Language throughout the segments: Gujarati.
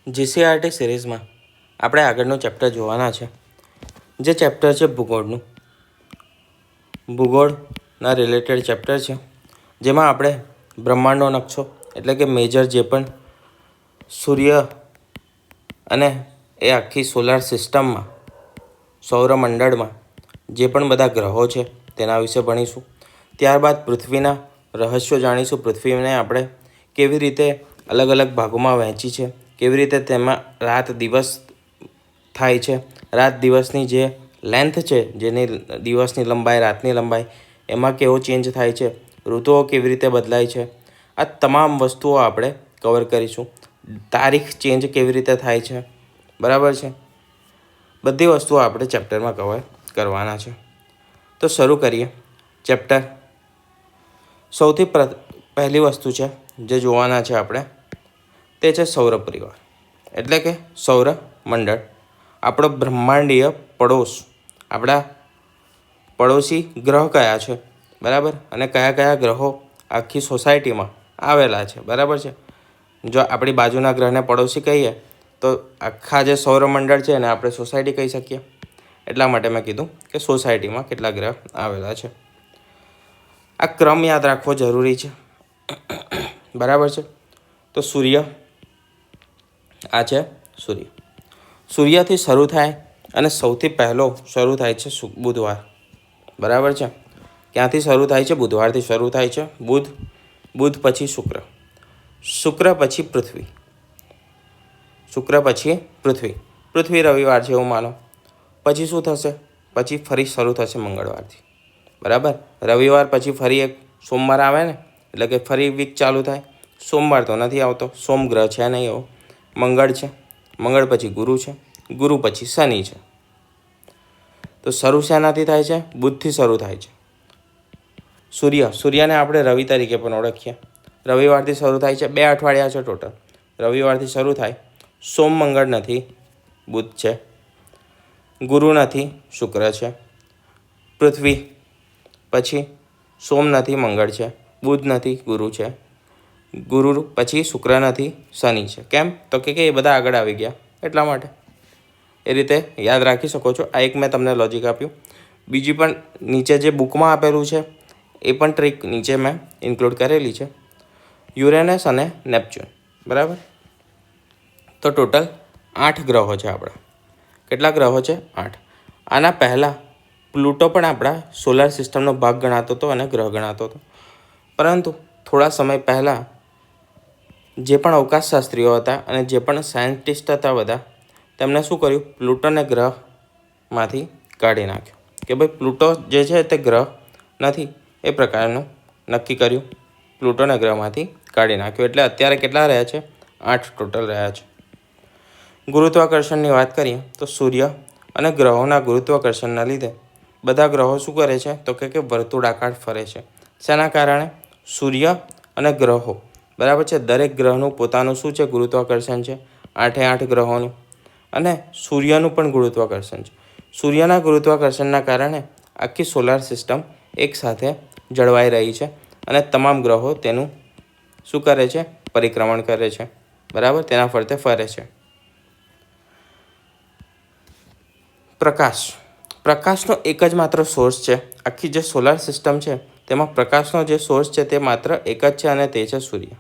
જીસીઆરટી સિરીઝમાં આપણે આગળનું ચેપ્ટર જોવાના છે, જે ચેપ્ટર છે ભૂગોળનું. ભૂગોળના રિલેટેડ ચેપ્ટર છે, જેમાં આપણે બ્રહ્માંડનો નકશો એટલે કે મેજર જે પણ સૂર્ય અને એ આખી સોલાર સિસ્ટમમાં સૌરમંડળમાં જે પણ બધા ગ્રહો છે તેના વિશે ભણીશું. ત્યારબાદ પૃથ્વીના રહસ્યો જાણીશું. પૃથ્વીને આપણે કેવી રીતે અલગ અલગ ભાગોમાં વહેંચી છે, કેવી રીતે તેમાં રાત દિવસ થાય છે, રાત દિવસની જે લેન્થ છે, જેની દિવસની લંબાઈ રાતની લંબાઈ એમાં કેવો ચેન્જ થાય છે, ઋતુઓ કેવી રીતે બદલાય છે, આ તમામ વસ્તુઓ આપણે કવર કરીશું. તારીખ ચેન્જ કેવી રીતે થાય છે, બરાબર છે, બધી વસ્તુઓ આપણે ચેપ્ટરમાં કવર કરવાના છે. તો શરૂ કરીએ ચેપ્ટર. સૌથી પહેલી વસ્તુ છે જે જોવાના છે આપણે, તે છે સૌર પરિવાર એટલે કે સૌર મંડળ, આપણો બ્રહ્માંડીય પડોશ. આપણા પડોશી ગ્રહ કયા છે, બરાબર, અને કયા કયા ગ્રહો આખી સોસાયટીમાં આવેલા છે, બરાબર છે. જો આપણી બાજુના ગ્રહને પડોશી કહીએ તો આખા જે સૌરમંડળ છે એને આપણે સોસાયટી કહી શકીએ. એટલા માટે મેં કીધું કે સોસાયટીમાં કેટલા ગ્રહ આવેલા છે. આ ક્રમ યાદ રાખવો જરૂરી છે, બરાબર છે. તો સૂર્ય, આ છે સૂર્ય. સૂર્યથી શરૂ થાય અને સૌથી પહેલો શરૂ થાય છે બુધવાર, બરાબર છે. ક્યાંથી શરૂ થાય છે? બુધવારથી શરૂ થાય છે. બુધ પછી શુક્ર પછી પૃથ્વી, શુક્ર પછી પૃથ્વી રવિવાર છે એવું માનો. પછી શું થશે? પછી ફરી શરૂ થશે મંગળવારથી, બરાબર. રવિવાર પછી ફરી એક સોમવાર આવે ને, એટલે કે ફરી વીક ચાલુ થાય. સોમવાર તો નથી આવતો, સોમ ગ્રહ છે નહીં એવો. મંગળ છે, મંગળ પછી ગુરુ છે, ગુરુ પછી શનિ છે. તો શરૂ શેનાથી થાય છે? બુધથી શરૂ થાય છે. સૂર્યને આપણે રવિ તરીકે પણ ઓળખીએ. રવિવારથી શરૂ થાય છે. 2 અઠવાડિયા છે ટોટલ. રવિવારથી શરૂ થાય. સોમ મંગળ નથી, બુધ છે. ગુરુ નથી, શુક્ર છે. પૃથ્વી પછી સોમ નથી, મંગળ છે. બુધ નથી, ગુરુ છે. ગુરુ પછી શુક્ર નથી, શનિ છે. કેમ? તો કે એ બધા આગળ આવી ગયા એટલા માટે. એ રીતે યાદ રાખી શકો છો. આ એક મેં તમને લોજિક આપ્યું. બીજી પણ નીચે જે બુકમાં આપેલું છે એ પણ ટ્રીક નીચે મેં ઇન્ક્લુડ કરેલી છે. યુરેનસ અને નેપચ્યુન, બરાબર. તો ટોટલ 8 ગ્રહો છે આપણા. કેટલા ગ્રહો છે? 8. આના પહેલાં પ્લુટો પણ આપણા સોલાર સિસ્ટમનો ભાગ ગણાતો હતો અને ગ્રહ ગણાતો હતો. પરંતુ થોડા સમય પહેલાં જે પણ અવકાશશાસ્ત્રીઓ હતા અને જે પણ સાયન્ટિસ્ટ હતા બધા, તેમણે શું કર્યું? પ્લુટોને ગ્રહમાંથી કાઢી નાખ્યો કે ભાઈ પ્લુટો જે છે તે ગ્રહ નથી, એ પ્રકારનું નક્કી કર્યું. પ્લુટોને ગ્રહમાંથી કાઢી નાખ્યો. એટલે અત્યારે કેટલા રહ્યા છે? 8 ટોટલ રહ્યા છે. ગુરુત્વાકર્ષણની વાત કરીએ તો સૂર્ય અને ગ્રહોના ગુરુત્વાકર્ષણના લીધે બધા ગ્રહો શું કરે છે? તો કે વર્તુળાકાર ફરે છે. શેના કારણે? સૂર્ય અને ગ્રહો, બરાબર છે. દરેક ગ્રહનું પોતાનું શું છે? ગુરુત્વાકર્ષણ છે. 8 ગ્રહોનું. અને સૂર્યનું પણ ગુરુત્વાકર્ષણ છે. સૂર્યના ગુરુત્વાકર્ષણના કારણે આખી સોલાર સિસ્ટમ એકસાથે જળવાઈ રહી છે અને તમામ ગ્રહો તેનું શું કરે છે? પરિક્રમણ કરે છે, બરાબર, તેના ફરતે ફરે છે. પ્રકાશનો એક જ માત્ર સોર્સ છે. આખી જે સોલાર સિસ્ટમ છે તેમાં પ્રકાશનો જે સોર્સ છે તે માત્ર એક જ છે અને તે છે સૂર્ય,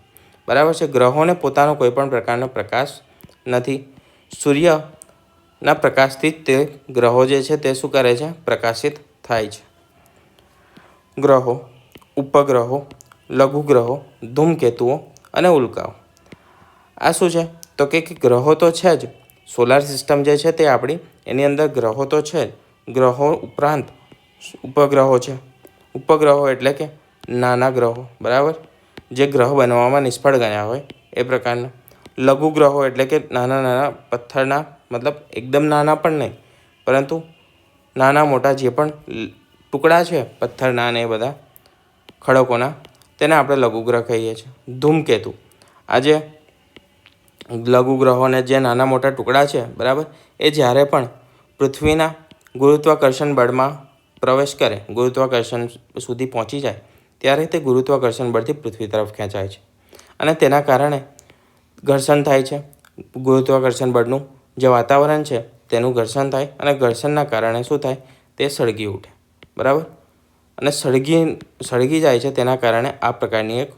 બરાબર છે. ગ્રહોને પોતાનો કોઈ પણ પ્રકારનો પ્રકાશ નથી. સૂર્યના પ્રકાશથી જ તે ગ્રહો જે છે તે શું કરે છે? પ્રકાશિત થાય છે. ગ્રહો, ઉપગ્રહો, લઘુગ્રહો, ધૂમકેતુઓ અને ઉલ્કાઓ. આ શું છે? તો કે ગ્રહો તો છે જ. સોલાર સિસ્ટમ જે છે તે આપણી, એની અંદર ગ્રહો તો છે જ. ગ્રહો ઉપરાંત ઉપગ્રહો છે. ઉપગ્રહો એટલે કે નાના ગ્રહો, બરાબર, જે ગ્રહ બનવામાં નિષ્ફળ ગયા હોય એ પ્રકારના. લઘુગ્રહો એટલે કે નાના પથ્થરના, મતલબ એકદમ નાના પણ નહીં, પરંતુ નાના મોટા જે પણ ટુકડા છે પથ્થરના ને એ બધા ખડકોના, તેને આપણે લઘુગ્રહ કહીએ છીએ. ધૂમકેતુ, આજે લઘુગ્રહોને જે નાના મોટા ટુકડા છે, બરાબર, એ જ્યારે પણ પૃથ્વીના ગુરુત્વાકર્ષણ બળમાં પ્રવેશ કરે, ગુરુત્વાકર્ષણ સુધી પહોંચી જાય, ત્યારે તે ગુરુત્વાકર્ષણ બળથી પૃથ્વી તરફ ખેંચાય છે અને તેના કારણે ઘર્ષણ થાય છે. ગુરુત્વાકર્ષણ બળનું જે વાતાવરણ છે તેનું ઘર્ષણ થાય અને ઘર્ષણના કારણે શું થાય, તે સળગી ઉઠે. બરાબર. અને સળગી જાય છે, તેના કારણે આ પ્રકારની એક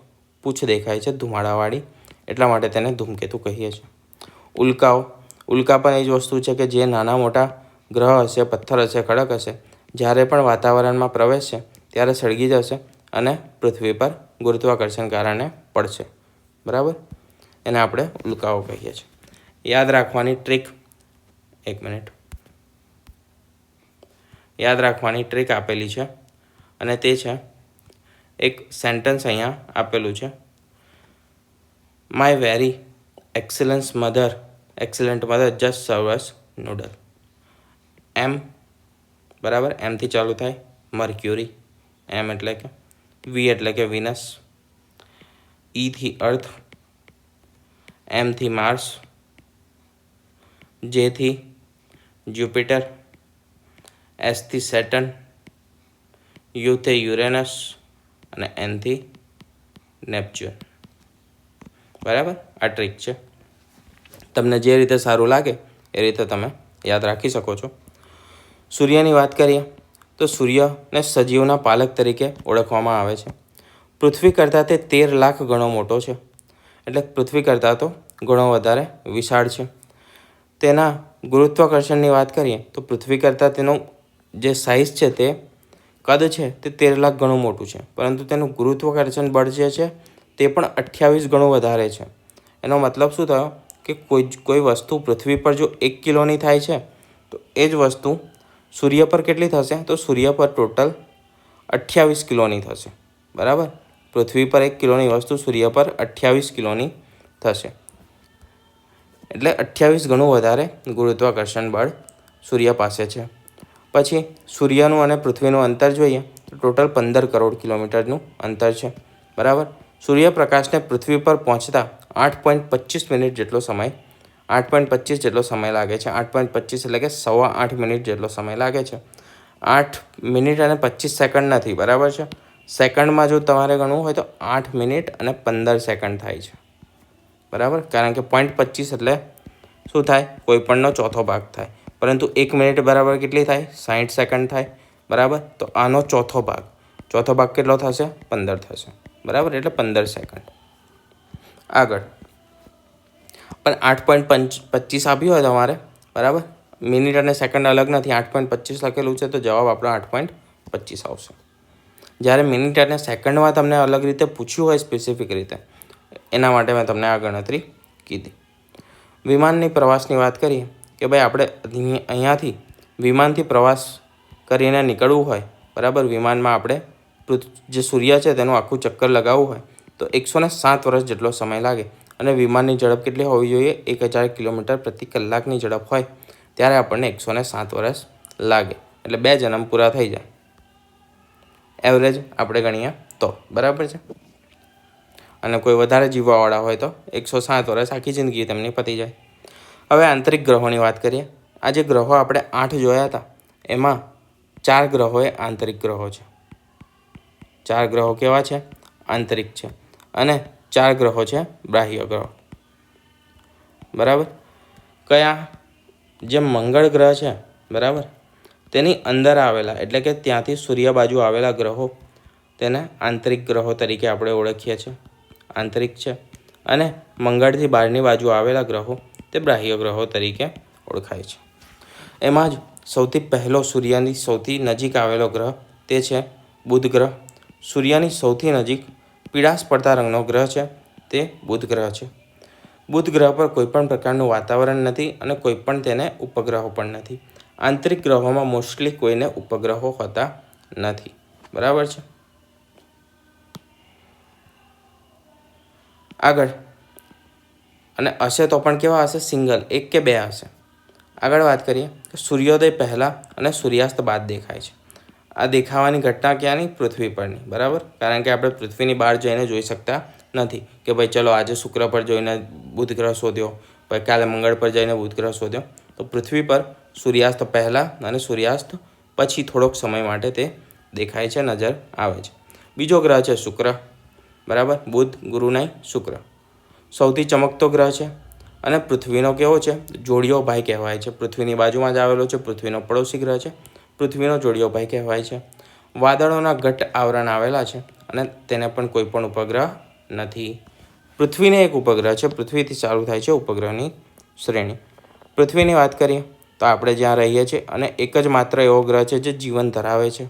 પૂંછ દેખાય છે ધુમાડાવાળી, એટલા માટે તેને ધૂમકેતુ કહીએ છીએ. ઉલ્કા પણ એ જ વસ્તુ છે કે જે નાના મોટા ગ્રહ હશે, પથ્થર હશે, ખડક હશે, જ્યારે પણ વાતાવરણમાં પ્રવેશશે ત્યારે સળગી જશે અને પૃથ્વી પર ગુરુત્વાકર્ષણ કારણે પડશે. બરાબર. એને આપણે ઉલ્કાઓ કહીએ છીએ. યાદ રાખવાની ટ્રીક, એક મિનિટ, યાદ રાખવાની ટ્રીક આપેલી છે અને તે છે એક સેન્ટેન્સ અહીંયા આપેલું છે, my very excellent mother just સર્વ અસ નૂડલ. એમ, બરાબર, એમથી ચાલુ થાય મર્ક્યુરી, એમ એટલે કે વી એટલે કે વિનસ, ઈથી અર્થ, એમથી માર્સ, જેથી જ્યુપિટર, એસથી સેટર્ન, યુથી યુરેનસ અને એનથી નેપચ્યુન. બરાબર. આ ટ્રીક છે. તમને જે રીતે સારું લાગે એ રીતે તમે યાદ રાખી શકો છો. સૂર્યની વાત કરીએ તો સૂર્યને સજીવના પાલક તરીકે ઓળખવામાં આવે છે. પૃથ્વી કરતાં તે 13 લાખ ગણો મોટો છે, એટલે પૃથ્વી કરતાં તો ઘણો વધારે વિશાળ છે. તેના ગુરુત્વાકર્ષણની વાત કરીએ તો પૃથ્વી કરતાં તેનું જે સાઇઝ છે, તે કદ છે તે 13 લાખ ગણું મોટું છે, પરંતુ તેનું ગુરુત્વાકર્ષણ બળ જે છે તે પણ 28 ગણું વધારે છે. એનો મતલબ શું થયો કે કોઈ વસ્તુ પૃથ્વી પર જો 1 કિલોની થાય છે તો એ જ વસ્તુ સૂર્ય પર કેટલી થશે, તો સૂર્ય પર ટોટલ 28 કિલોની થશે. બરાબર. પૃથ્વી પર 1 કિલોની વસ્તુ સૂર્ય પર 28 કિલોની થશે, એટલે 28 ગણું વધારે ગુરુત્વાકર્ષણ બળ સૂર્ય પાસે છે. પછી સૂર્યનું અને પૃથ્વીનું અંતર જોઈએ તો ટોટલ 15 કરોડ કિલોમીટરનું અંતર છે. બરાબર. સૂર્યપ્રકાશને પૃથ્વી પર પહોંચતા 8.25 મિનિટ જેટલો સમય 8.25 જેટલો સમય લાગે છે. 8.25 એટલે કે 8.25 મિનિટ જેટલો સમય લાગે છે. 8 મિનિટ અને 25 સેકન્ડ નથી. બરાબર છે. સેકન્ડમાં જો તમારે ગણવું હોય તો 8 મિનિટ અને 15 સેકન્ડ થાય છે. બરાબર. કારણ કે 0.25 એટલે શું થાય, કોઈપણનો ચોથો ભાગ થાય, પરંતુ 1 મિનિટ બરાબર કેટલી થાય, 60 સેકન્ડ થાય. બરાબર. તો આનો ચોથો ભાગ કેટલો થશે, 15 થશે. બરાબર. એટલે 15 સેકન્ડ. આગળ પણ 8.25 આપ્યું હોય તમારે, બરાબર, મિનિટ અને સેકન્ડ અલગ નથી, 8.25 લખેલું છે, તો જવાબ આપણો 8.25 આવશે. જ્યારે મિનિટ અને સેકન્ડમાં તમને અલગ રીતે પૂછ્યું હોય સ્પેસિફિક રીતે, એના માટે મેં તમને આ ગણતરી કીધી. વિમાનની પ્રવાસની વાત કરીએ કે ભાઈ આપણે અહીંયાથી વિમાનથી પ્રવાસ કરીને નીકળવું હોય, બરાબર, વિમાનમાં આપણે જે સૂર્ય છે તેનું આખું ચક્કર લગાવવું હોય તો 107 વર્ષ જેટલો સમય લાગે. અને વિમાનની ઝડપ કેટલી હોવી જોઈએ, 1000 કિલોમીટર પ્રતિ કલાકની ઝડપ હોય ત્યારે આપણને 107 વર્ષ લાગે, એટલે 2 જન્મ પૂરા થઈ જાય એવરેજ આપણે ગણીએ તો. બરાબર છે. અને કોઈ વધારે જીવવાવાળા હોય તો 107 વર્ષ આખી જિંદગી તેમની પતી જાય. હવે આંતરિક ગ્રહોની વાત કરીએ. આ જે ગ્રહો આપણે 8 જોયા હતા એમાં 4 ગ્રહો એ આંતરિક ગ્રહો છે. 4 ગ્રહો કેવા છે, આંતરિક છે, અને 4 ગ્રહો છે બાહ્ય ગ્રહો. બરાબર. કયા, જે મંગળ ગ્રહ છે, બરાબર, તેની અંદર આવેલા એટલે કે ત્યાંથી સૂર્ય બાજુ આવેલા ગ્રહો તેને આંતરિક ગ્રહો તરીકે આપણે ઓળખીએ છીએ, આંતરિક છે. અને મંગળથી બહારની બાજુ આવેલા ગ્રહો તે બાહ્ય ગ્રહો તરીકે ઓળખાય છે. એમાં જ સૌથી પહેલો સૂર્યની સૌથી નજીક આવેલો ગ્રહ તે છે બુધ ગ્રહ. સૂર્યની સૌથી નજીક પીળાશ પડતા રંગનો ગ્રહ છે તે બુધ ગ્રહ છે. બુધ ગ્રહ પર કોઈપણ પ્રકારનું વાતાવરણ નથી અને કોઈપણ તેને ઉપગ્રહો પણ નથી. આંતરિક ગ્રહોમાં મોસ્ટલી કોઈને ઉપગ્રહો હોતા નથી. બરાબર છે. આગળ, અને હશે તો પણ કેવા હશે, સિંગલ, 1 કે 2 હશે. આગળ વાત કરીએ કે સૂર્યોદય પહેલાં અને સૂર્યાસ્ત બાદ દેખાય છે. આ દેખાવાની ઘટના ક્યાંની, પૃથ્વી પરની. બરાબર. કારણ કે આપણે પૃથ્વીની બહાર જઈને જોઈ શકતા નથી કે ભાઈ ચલો આજે શુક્ર પર જોઈને બુધ ગ્રહ શોધ્યો, ભાઈ કાલે મંગળ પર જઈને બુધ ગ્રહ શોધ્યો. તો પૃથ્વી પર સૂર્યાસ્ત પહેલાં અને સૂર્યાસ્ત પછી થોડોક સમય માટે તે દેખાય છે, નજર આવે છે. બીજો ગ્રહ છે શુક્ર. બરાબર. બુધ, ગુરુ નહીં, શુક્ર સૌથી ચમકતો ગ્રહ છે. અને પૃથ્વીનો કેવો છે? જોડિયો ભાઈ કહેવાય છે. પૃથ્વીની બાજુમાં જ આવેલો છે. પૃથ્વીનો પડોશી ગ્રહ છે. પૃથ્વીનો જોડિયો ભાઈ કહેવાય છે. વાદળોના ઘટ્ટ આવરણ આવેલા છે અને તેને પણ કોઈ પણ ઉપગ્રહ નથી. પૃથ્વીને એક ઉપગ્રહ છે. પૃથ્વીથી ચાલુ થાય છે ઉપગ્રહની શ્રેણી. પૃથ્વીની વાત કરીએ તો આપણે જ્યાં રહીએ છીએ અને એક જ માત્ર એવો ગ્રહ છે જે જીવન ધરાવે છે.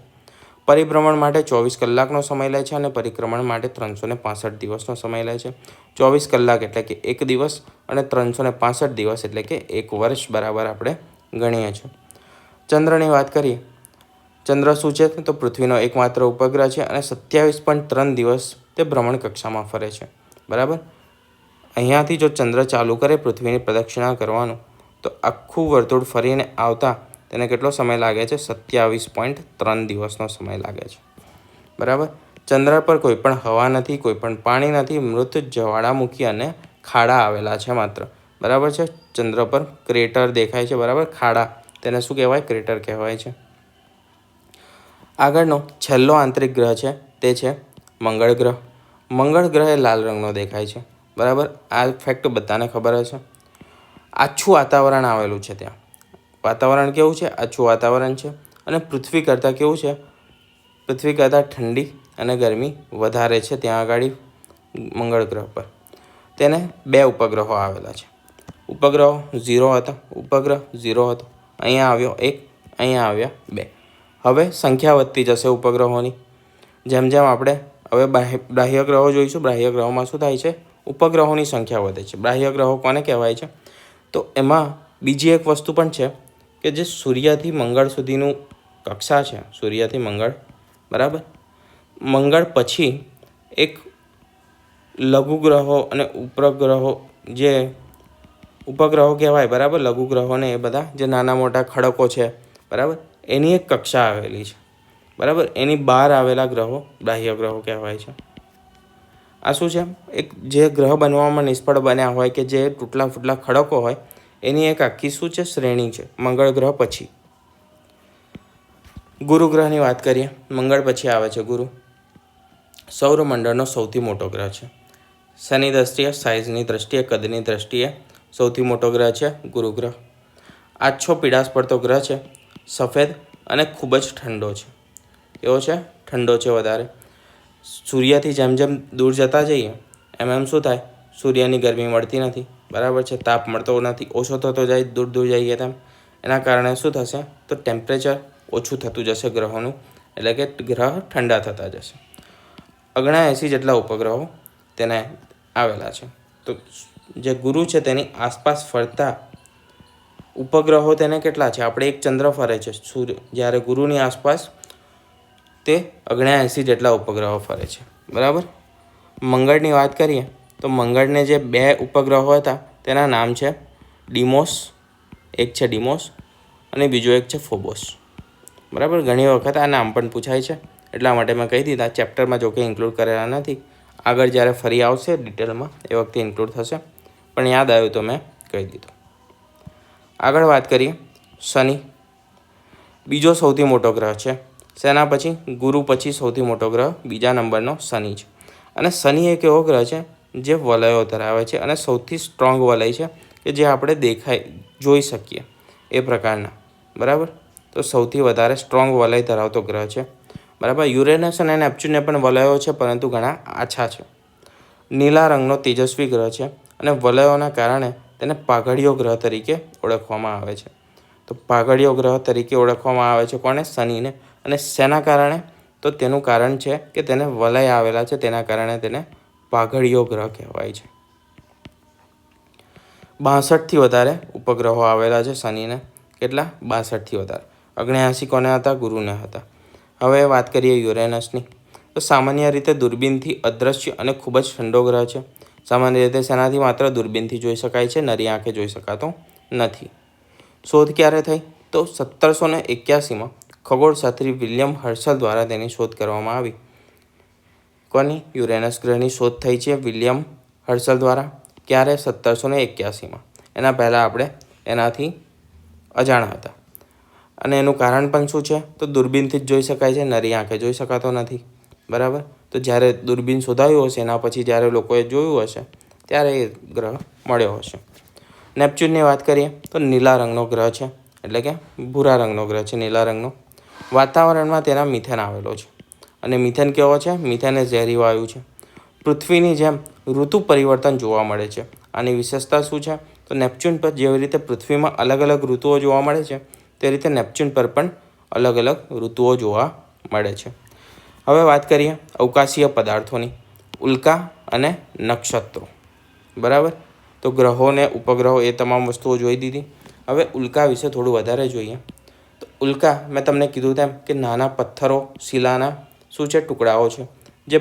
પરિભ્રમણ માટે 24 કલાકનો સમય લે છે અને પરિક્રમણ માટે 365 દિવસનો સમય લે છે. 24 કલાક એટલે કે એક દિવસ અને 365 દિવસ એટલે કે એક વર્ષ બરાબર આપણે ગણીએ છીએ. ચંદ્રની વાત કરીએ. ચંદ્ર શું છે? તો પૃથ્વીનો એકમાત્ર ઉપગ્રહ છે અને 27.3 દિવસ તે ભ્રમણ કક્ષામાં ફરે છે. બરાબર. અહીંયાથી જો ચંદ્ર ચાલુ કરે પૃથ્વીની પ્રદક્ષિણા કરવાનું તો આખું વર્તુળ ફરીને આવતા તેને કેટલો સમય લાગે છે? 27.3 દિવસનો સમય લાગે છે. બરાબર. ચંદ્ર પર કોઈ પણ હવા નથી, કોઈ પણ પાણી નથી, મૃત જ્વાળામુખી અને ખાડા આવેલા છે માત્ર. બરાબર છે. ચંદ્ર પર ક્રેટર દેખાય છે. બરાબર. ખાડા, તેને શું કહેવાય? ક્રેટર કહેવાય છે. આગળનો છેલ્લો આંતરિક ગ્રહ છે તે છે મંગળ ગ્રહ. મંગળ ગ્રહ એ લાલ રંગનો દેખાય છે. બરાબર. આ ફેક્ટ બધાને ખબર હશે. આછું વાતાવરણ આવેલું છે ત્યાં. વાતાવરણ કેવું છે? આછું વાતાવરણ છે અને પૃથ્વી કરતાં કેવું છે? પૃથ્વી કરતાં ઠંડી અને ગરમી વધારે છે ત્યાં આગળ મંગળ ગ્રહ પર. તેને 2 ઉપગ્રહો આવેલા છે. ઉપગ્રહો 0 હતા. ઉપગ્રહ 0 હતો. અહીંયા આવ્યો 1, અહીંયા આવ્યા 2. હવે સંખ્યા વધતી જશે ઉપગ્રહોની. જેમ જેમ આપણે હવે બાહ્ય ગ્રહો જોઈશું. બાહ્ય ગ્રહોમાં શું થાય છે? ઉપગ્રહોની સંખ્યા વધે છે. બાહ્ય ગ્રહો કોને કહેવાય છે? તો એમાં બીજી એક વસ્તુ પણ છે કે જે સૂર્યથી મંગળ સુધીનું કક્ષા છે. સૂર્યથી મંગળ. બરાબર. મંગળ પછી એક લઘુગ્રહો અને ઉપગ્રહો, જે ઉપગ્રહો કહેવાય. બરાબર. લઘુગ્રહોને એ બધા જે નાના મોટા ખડકો છે. બરાબર. એની એક કક્ષા આવેલી છે. બરાબર. એની બહાર આવેલા ગ્રહો બાહ્ય ગ્રહો કહેવાય છે. આ શું છે? એક જે ગ્રહ બનવામાં નિષ્ફળ બન્યા હોય કે જે તૂટલા ફૂટલા ખડકો હોય એની એક આખી શું છે? શ્રેણી છે મંગળ ગ્રહ પછી. ગુરુ ગ્રહની વાત કરીએ. મંગળ પછી આવે છે ગુરુ. સૌરમંડળનો સૌથી મોટો ગ્રહ છે. શેની દ્રષ્ટિએ? સાઇઝની દ્રષ્ટિએ, કદની દ્રષ્ટિએ સૌથી મોટો ગ્રહ છે ગુરુ ગ્રહ. આછો પીળાશ પડતો ગ્રહ છે. સફેદ અને ખૂબ જ ઠંડો છે. કેવો છે? ઠંડો છે વધારે. સૂર્યથી જેમ જેમ દૂર જતા જઈએ એમ શું થાય? સૂર્યની ગરમી મળતી નથી. બરાબર છે. તાપ મળતો નથી. ઓછો થતો જાય દૂર દૂર જઈએ તેમ. એના કારણે શું થશે? તો ટેમ્પરેચર ઓછું થતું જશે ગ્રહોનું, એટલે કે ગ્રહ ઠંડા થતા જશે. 79 જેટલા ઉપગ્રહો તેને આવેલા છે. તો જે ગુરુ છે તેની આસપાસ ફરતા ઉપગ્રહો તેને કેટલા છે? આપણે એક ચંદ્ર ફરે છે સૂર્ય, જ્યારે ગુરુની આસપાસ તે 79 જેટલા ઉપગ્રહો ફરે છે. બરાબર. મંગળની વાત કરીએ તો મંગળને જે 2 ઉપગ્રહો હતા તેના નામ છે ડીમોસ. એક છે ડીમોસ અને બીજો એક છે ફોબોસ. બરાબર. ઘણી વખત આ નામ પણ પૂછાય છે એટલા માટે મેં કહી દીધા. ચેપ્ટરમાં જો કે ઇન્ક્લુડ કરેલા નથી. આગળ જ્યારે ફરી આવશે ડિટેલમાં એ વખતે ઇન્ક્લુડ થશે, પણ યાદ આવ્યું તો મેં કહી દીધું. આગળ વાત કરીએ. શનિ બીજો સૌથી મોટો ગ્રહ છે. શેના પછી? ગુરુ પછી સૌથી મોટો ગ્રહ બીજા નંબરનો શનિ છે. અને શનિ એક એવો ગ્રહ છે જે વલયો ધરાવે છે અને સૌથી સ્ટ્રોંગ વલય છે કે જે આપણે જોઈ શકીએ એ પ્રકારના. બરાબર. તો સૌથી વધારે સ્ટ્રોંગ વલય ધરાવતો ગ્રહ છે. બરાબર. યુરેનસ અને નેપચ્યુનને પણ વલયો છે પરંતુ ઘણા આછા છે. નીલા રંગનો તેજસ્વી ગ્રહ છે અને વલયોના કારણે તેને પાઘડીયો ગ્રહ તરીકે ઓળખવામાં આવે છે. તો પાઘડીયો ગ્રહ તરીકે ઓળખવામાં આવે છે કોને? શનિને. અને શેના કારણે? તો તેનું કારણ છે કે તેને વલય આવેલા છે, તેના કારણે તેને પાઘડીયો ગ્રહ કહેવાય છે. 62થી વધારે ઉપગ્રહો આવેલા છે શનિને. કેટલા? 62થી વધારે. 79 કોને હતા? ગુરુને હતા. હવે વાત કરીએ યુરેનસની. તો સામાન્ય રીતે દૂરબીનથી અદૃશ્ય અને ખૂબ જ ઠંડો ગ્રહ છે. સામાન્ય રીતે શેનાથી? માત્ર દૂરબીનથી જોઈ શકાય છે, નરી આંખે જોઈ શકાતો નથી. શોધ ક્યારે થઈ? તો 1781માં ખગોળશાસ્ત્રી વિલિયમ હર્શલ દ્વારા તેની શોધ કરવામાં આવી. કોની? યુરેનસ ગ્રહની શોધ થઈ છે વિલિયમ હર્શલ દ્વારા. ક્યારે? 1781માં. એના પહેલાં આપણે એનાથી અજાણ હતા. અને એનું કારણ પણ શું છે? તો દૂરબીનથી જ જોઈ શકાય છે, નરી આંખે જોઈ શકાતો નથી. બરાબર. તો જ્યારે દૂરબીન શોધાયું હશે એના પછી જ્યારે લોકોએ જોયું હશે ત્યારે એ ગ્રહ મળ્યો હશે. નેપચ્યુનની વાત કરીએ તો નીલા રંગનો ગ્રહ છે, એટલે કે ભૂરા રંગનો ગ્રહ છે, નીલા રંગનો. વાતાવરણમાં તેના મિથેન આવેલો છે, અને મિથેન કેવો છે? મિથેન એ ઝેરી વાયુ છે. પૃથ્વીની જેમ ઋતુ પરિવર્તન જોવા મળે છે. આની વિશેષતા શું છે? તો નેપચ્યુન પર જેવી રીતે પૃથ્વીમાં અલગ અલગ ઋતુઓ જોવા મળે છે, તે રીતે નેપચ્યુન પર પણ અલગ અલગ ઋતુઓ જોવા મળે છે. હવે વાત કરીએ અવકાશીય પદાર્થોની, ઉલ્કા અને નક્ષત્રો. બરાબર, તો ગ્રહો ને ઉપગ્રહો એ તમામ વસ્તુઓ જોઈ દીધી. હવે ઉલ્કા વિશે થોડું વધારે જોઈએ. તો ઉલ્કા મેં તમને કીધું તેમ કે નાના પથ્થરો, શિલાના શું છે? ટુકડાઓ છે, જે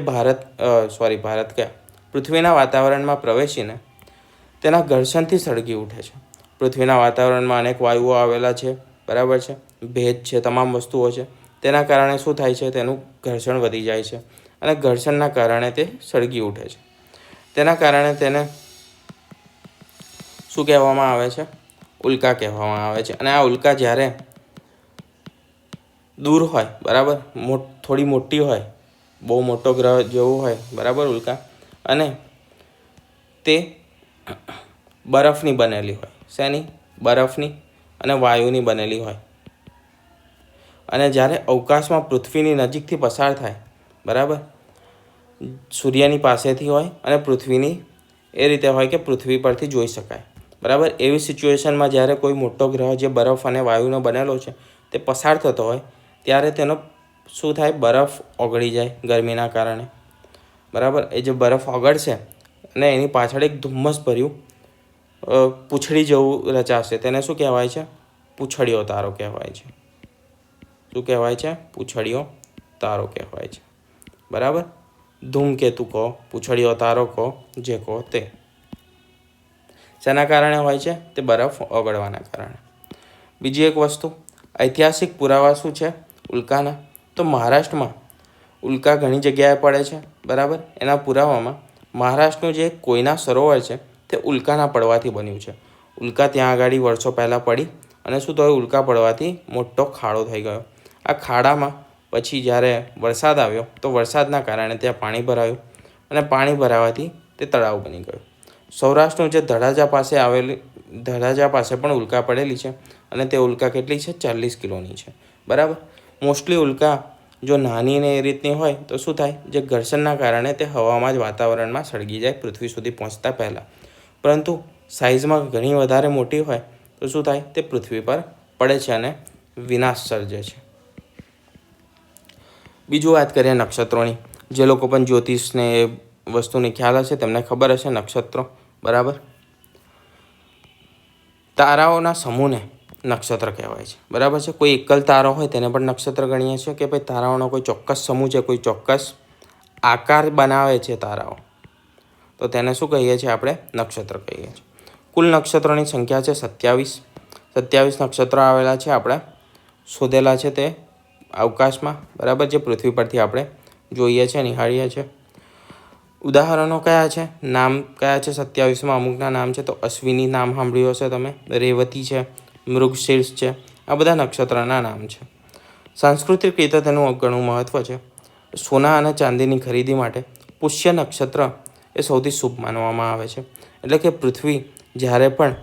પૃથ્વીના વાતાવરણમાં પ્રવેશીને તેના ઘર્ષણથી સળગી ઉઠે છે. પૃથ્વીના વાતાવરણમાં અનેક વાયુઓ આવેલા છે, બરાબર છે, ભેજ છે, તમામ વસ્તુઓ છે. તેના કારણે શું થાય છે? તેનું ઘર્ષણ વધી જાય છે, અને ઘર્ષણના કારણે તે સળગી ઉઠે છે. તેના કારણે તેને શું કહેવામાં આવે છે? ઉલ્કા કહેવામાં આવે છે. અને આ ઉલ્કા જ્યારે દૂર હોય, બરાબર, થોડી મોટી હોય, બહુ મોટો ગ્રહ જેવું હોય, બરાબર, ઉલ્કા, અને તે બરફની બનેલી હોય. શેની? બરફની અને વાયુની બનેલી હોય. અને જ્યારે અવકાશમાં પૃથ્વીની નજીકથી પસાર થાય, બરાબર, સૂર્યની પાસેથી હોય અને પૃથ્વીની એ રીતે હોય કે પૃથ્વી પરથી જોઈ શકાય, બરાબર. એવી સિચ્યુએશનમાં જ્યારે કોઈ મોટો ગ્રહ જે બરફ અને વાયુનો બનેલો છે તે પસાર થતો હોય, ત્યારે તેનો શું થાય? બરફ ઓગળી જાય ગરમીના કારણે, બરાબર. એ જે બરફ ઓગળશે અને એની પાછળ એક ધુમ્મસ ભર્યું પૂંછડી જેવું રચાશે, તેને શું કહેવાય છે? પૂંછડીયો તારો કહેવાય છે. શું કહેવાય છે? પૂંછડીયો તારો કહેવાય છે, બરાબર. ધૂમકેતુ કહો, પૂંછડીયો તારો કહો, જે કહો તે. શેના કારણે હોય છે? તે બરફ ઓગળવાના કારણે. બીજી એક વસ્તુ, ઐતિહાસિક પુરાવા શું છે ઉલ્કાના? તો મહારાષ્ટ્રમાં ઉલ્કા ઘણી જગ્યાએ પડે છે, બરાબર. એના પુરાવામાં મહારાષ્ટ્રનું જે કોયના સરોવર છે તે ઉલ્કાના પડવાથી બન્યું છે. ઉલ્કા ત્યાં આગળ વર્ષો પહેલાં પડી અને શું થયું? ઉલ્કા પડવાથી મોટો ખાડો થઈ ગયો. આ ખાડામાં પછી જ્યારે વરસાદ આવ્યો તો વરસાદના કારણે ત્યાં પાણી ભરાયું, અને પાણી ભરાવાથી તે તળાવ બની ગયું. સૌરાષ્ટ્રનું જે ધડાજા પાસે પણ ઉલ્કા પડેલી છે, અને તે ઉલ્કા કેટલી છે? 40 કિલોની છે, બરાબર. મોસ્ટલી ઉલ્કા જો નાની ને એ રીતની હોય તો શું થાય? જે ઘર્ષણના કારણે તે હવામાં જ વાતાવરણમાં સળગી જાય પૃથ્વી સુધી પહોંચતા પહેલાં. પરંતુ સાઇઝમાં ઘણી વધારે મોટી હોય તો શું થાય? તે પૃથ્વી પર પડે છે અને વિનાશ સર્જે છે. બીજું વાત કરીએ નક્ષત્રોની. જે લોકો પણ જ્યોતિષને એ વસ્તુની ખ્યાલ હશે તેમને ખબર હશે નક્ષત્રો, બરાબર. તારાઓના સમૂહને નક્ષત્ર કહેવાય છે, બરાબર છે. કોઈ એકલ તારો હોય તેને પણ નક્ષત્ર ગણીએ છીએ કે ભાઈ તારાઓનો કોઈ ચોક્કસ સમૂહ છે, કોઈ ચોક્કસ આકાર બનાવે છે તારાઓ, તો તેને શું કહીએ છીએ? આપણે નક્ષત્ર કહીએ છીએ. કુલ નક્ષત્રોની સંખ્યા છે 27. 27 નક્ષત્રો આવેલા છે, આપણે શોધેલા છે તે અવકાશમાં, બરાબર, જે પૃથ્વી પરથી આપણે જોઈએ છીએ, નિહાળીએ છીએ. ઉદાહરણો કયા છે? નામ કયા છે? 27માં અમુકના નામ છે તો અશ્વિની નામ સાંભળ્યું હશે તમે, રેવતી છે, મૃગશીર્ષ છે, આ બધા નક્ષત્રના નામ છે. સાંસ્કૃતિક રીતે તેનું ઘણું મહત્ત્વ છે. સોના અને ચાંદીની ખરીદી માટે પુષ્ય નક્ષત્ર એ સૌથી શુભ માનવામાં આવે છે. એટલે કે પૃથ્વી જ્યારે પણ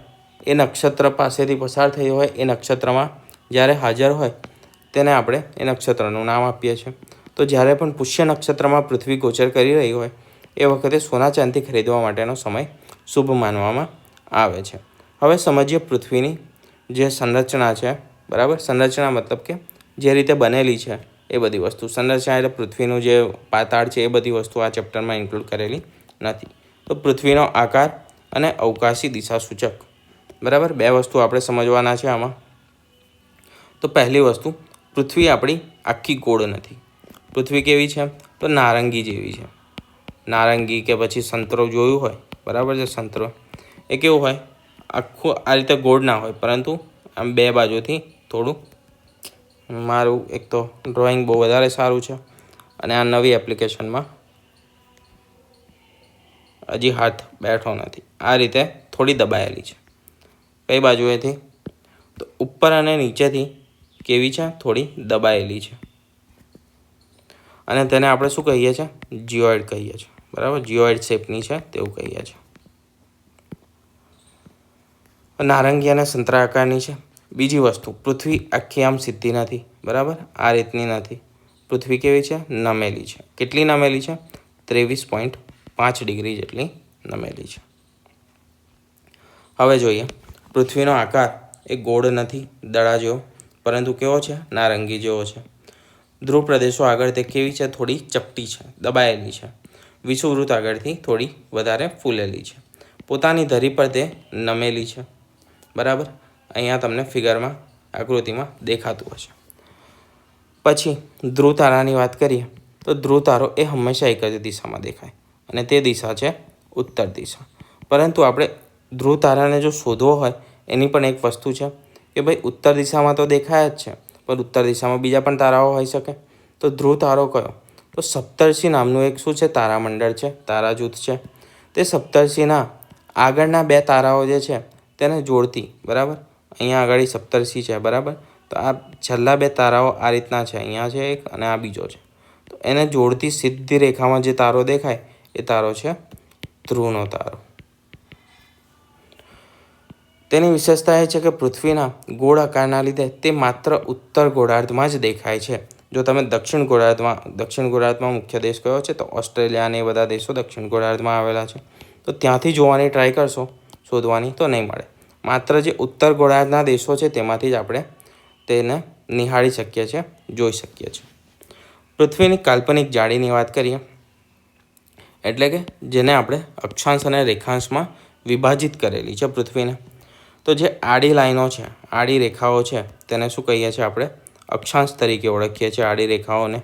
એ નક્ષત્ર પાસેથી પસાર થઈ હોય, એ નક્ષત્રમાં જ્યારે હાજર હોય તેને આપણે એ નક્ષત્રનું નામ આપીએ છીએ. તો જ્યારે પણ પુષ્ય નક્ષત્રમાં પૃથ્વી ગોચર કરી રહી હોય એ વખતે સોના ચાંદી ખરીદવા માટેનો સમય શુભ માનવામાં આવે છે. હવે સમજીએ પૃથ્વીની જે સંરચના છે, બરાબર. સંરચના મતલબ કે જે રીતે બનેલી છે એ બધી વસ્તુ. સંરચના એટલે પૃથ્વીનું જે પાતાળ છે એ બધી વસ્તુ આ ચેપ્ટરમાં ઇન્ક્લુડ કરેલી નથી. તો પૃથ્વીનો આકાર અને અવકાશી દિશા સૂચક, બરાબર, બે વસ્તુ આપણે સમજવાના છે આમાં. તો પહેલી વસ્તુ, પૃથ્વી આપણી આખી ગોળ નથી. પૃથ્વી કેવી છે? તો નારંગી જેવી છે. નારંગી કે પછી સંતરો જોયું હોય, બરાબર છે, સંતરો એ કેવું હોય? આખું આ રીતે ગોળ ના હોય, પરંતુ આમ બે બાજુથી થોડું, મારું એક તો ડ્રોઈંગ બહુ વધારે સારું છે અને આ નવી એપ્લિકેશનમાં હજી હાથ બેઠો નથી. આ રીતે થોડી દબાયેલી છે. કઈ બાજુએથી? તો ઉપર અને નીચેથી કેવી છે? થોડી દબાયેલી છે. અને તેને આપણે શું કહીએ છીએ? જીઓઇડ કહીએ છીએ, બરાબર. જીઓઇડ શેપની છે તેવું કહીએ છીએ. નારંગી અને સંતરા આકારની છે. બીજી વસ્તુ, પૃથ્વી આખી આમ સીધી નથી, બરાબર, આ રીતની નથી. પૃથ્વી કેવી છે? નમેલી છે. કેટલી નમેલી છે? 23.5 ડિગ્રી જેટલી નમેલી છે. હવે જોઈએ, પૃથ્વીનો આકાર એ ગોળ નથી દડા જેવો, પરંતુ કેવો છે? નારંગી જેવો છે. ધ્રુવ પ્રદેશો આગળ તે કેવી છે? થોડી ચપટી છે, દબાયેલી છે. વિષુવવૃત્ત આગળથી થોડી વધારે ફૂલેલી છે. પોતાની ધરી પર તે નમેલી છે, બરાબર. અહીંયા તમને ફિગરમાં, આકૃતિમાં દેખાતું હશે. પછી ધ્રુવ તારાની વાત કરીએ તો ધ્રુવ તારો એ હંમેશા એક જ દિશામાં દેખાય, અને તે દિશા છે ઉત્તર દિશા. પરંતુ આપણે ધ્રુવ તારાને જો શોધવો હોય એની પણ એક વસ્તુ છે કે ભાઈ ઉત્તર દિશામાં તો દેખાય જ છે, પણ ઉત્તર દિશામાં બીજા પણ તારાઓ હોઈ શકે. તો ધ્રુવ તારો કયો? તો સપ્તર્ષિ નામનું એક શું છે? તારામંડળ છે, તારા જૂથ છે. તે સપ્તર્ષિના આગળના બે તારાઓ જે છે તેને જોડતી, બરાબર. અહીંયા આગળ સપ્તર્ષિ છે, બરાબર. તો આ છેલ્લા બે તારાઓ આ રીતના છે, અહીંયા છે એક અને આ બીજો છે. તો એને જોડતી સીધી રેખામાં જે તારો દેખાય એ તારો છે ધ્રુવનો તારો. તેની વિશેષતા એ છે કે પૃથ્વીના ગોળ આકારના લીધે તે માત્ર ઉત્તર ગોળાર્ધમાં જ દેખાય છે. જો તમે દક્ષિણ ગોળાર્ધમાં મુખ્ય દેશ કયો છે? તો ઓસ્ટ્રેલિયા અને એ બધા દેશો દક્ષિણ ગોળાર્ધમાં આવેલા છે. તો ત્યાંથી જોવાની ટ્રાય કરશો, શોધવાની, તો નહીં મળે. માત્ર જે ઉત્તર ગોળાર્ધના દેશો છે તેમાંથી જ આપણે તેને નિહાળી શકીએ છીએ, જોઈ શકીએ છીએ. પૃથ્વીની કાલ્પનિક જાળીની વાત કરીએ, એટલે કે જેને આપણે અક્ષાંશ અને રેખાંશમાં વિભાજિત કરેલી છે પૃથ્વીને. તો જે આડી લાઈનો છે, આડી રેખાઓ છે, તેને શું કહીએ છીએ આપણે? અક્ષાંશ તરીકે ઓળખીએ છીએ આડી રેખાઓને.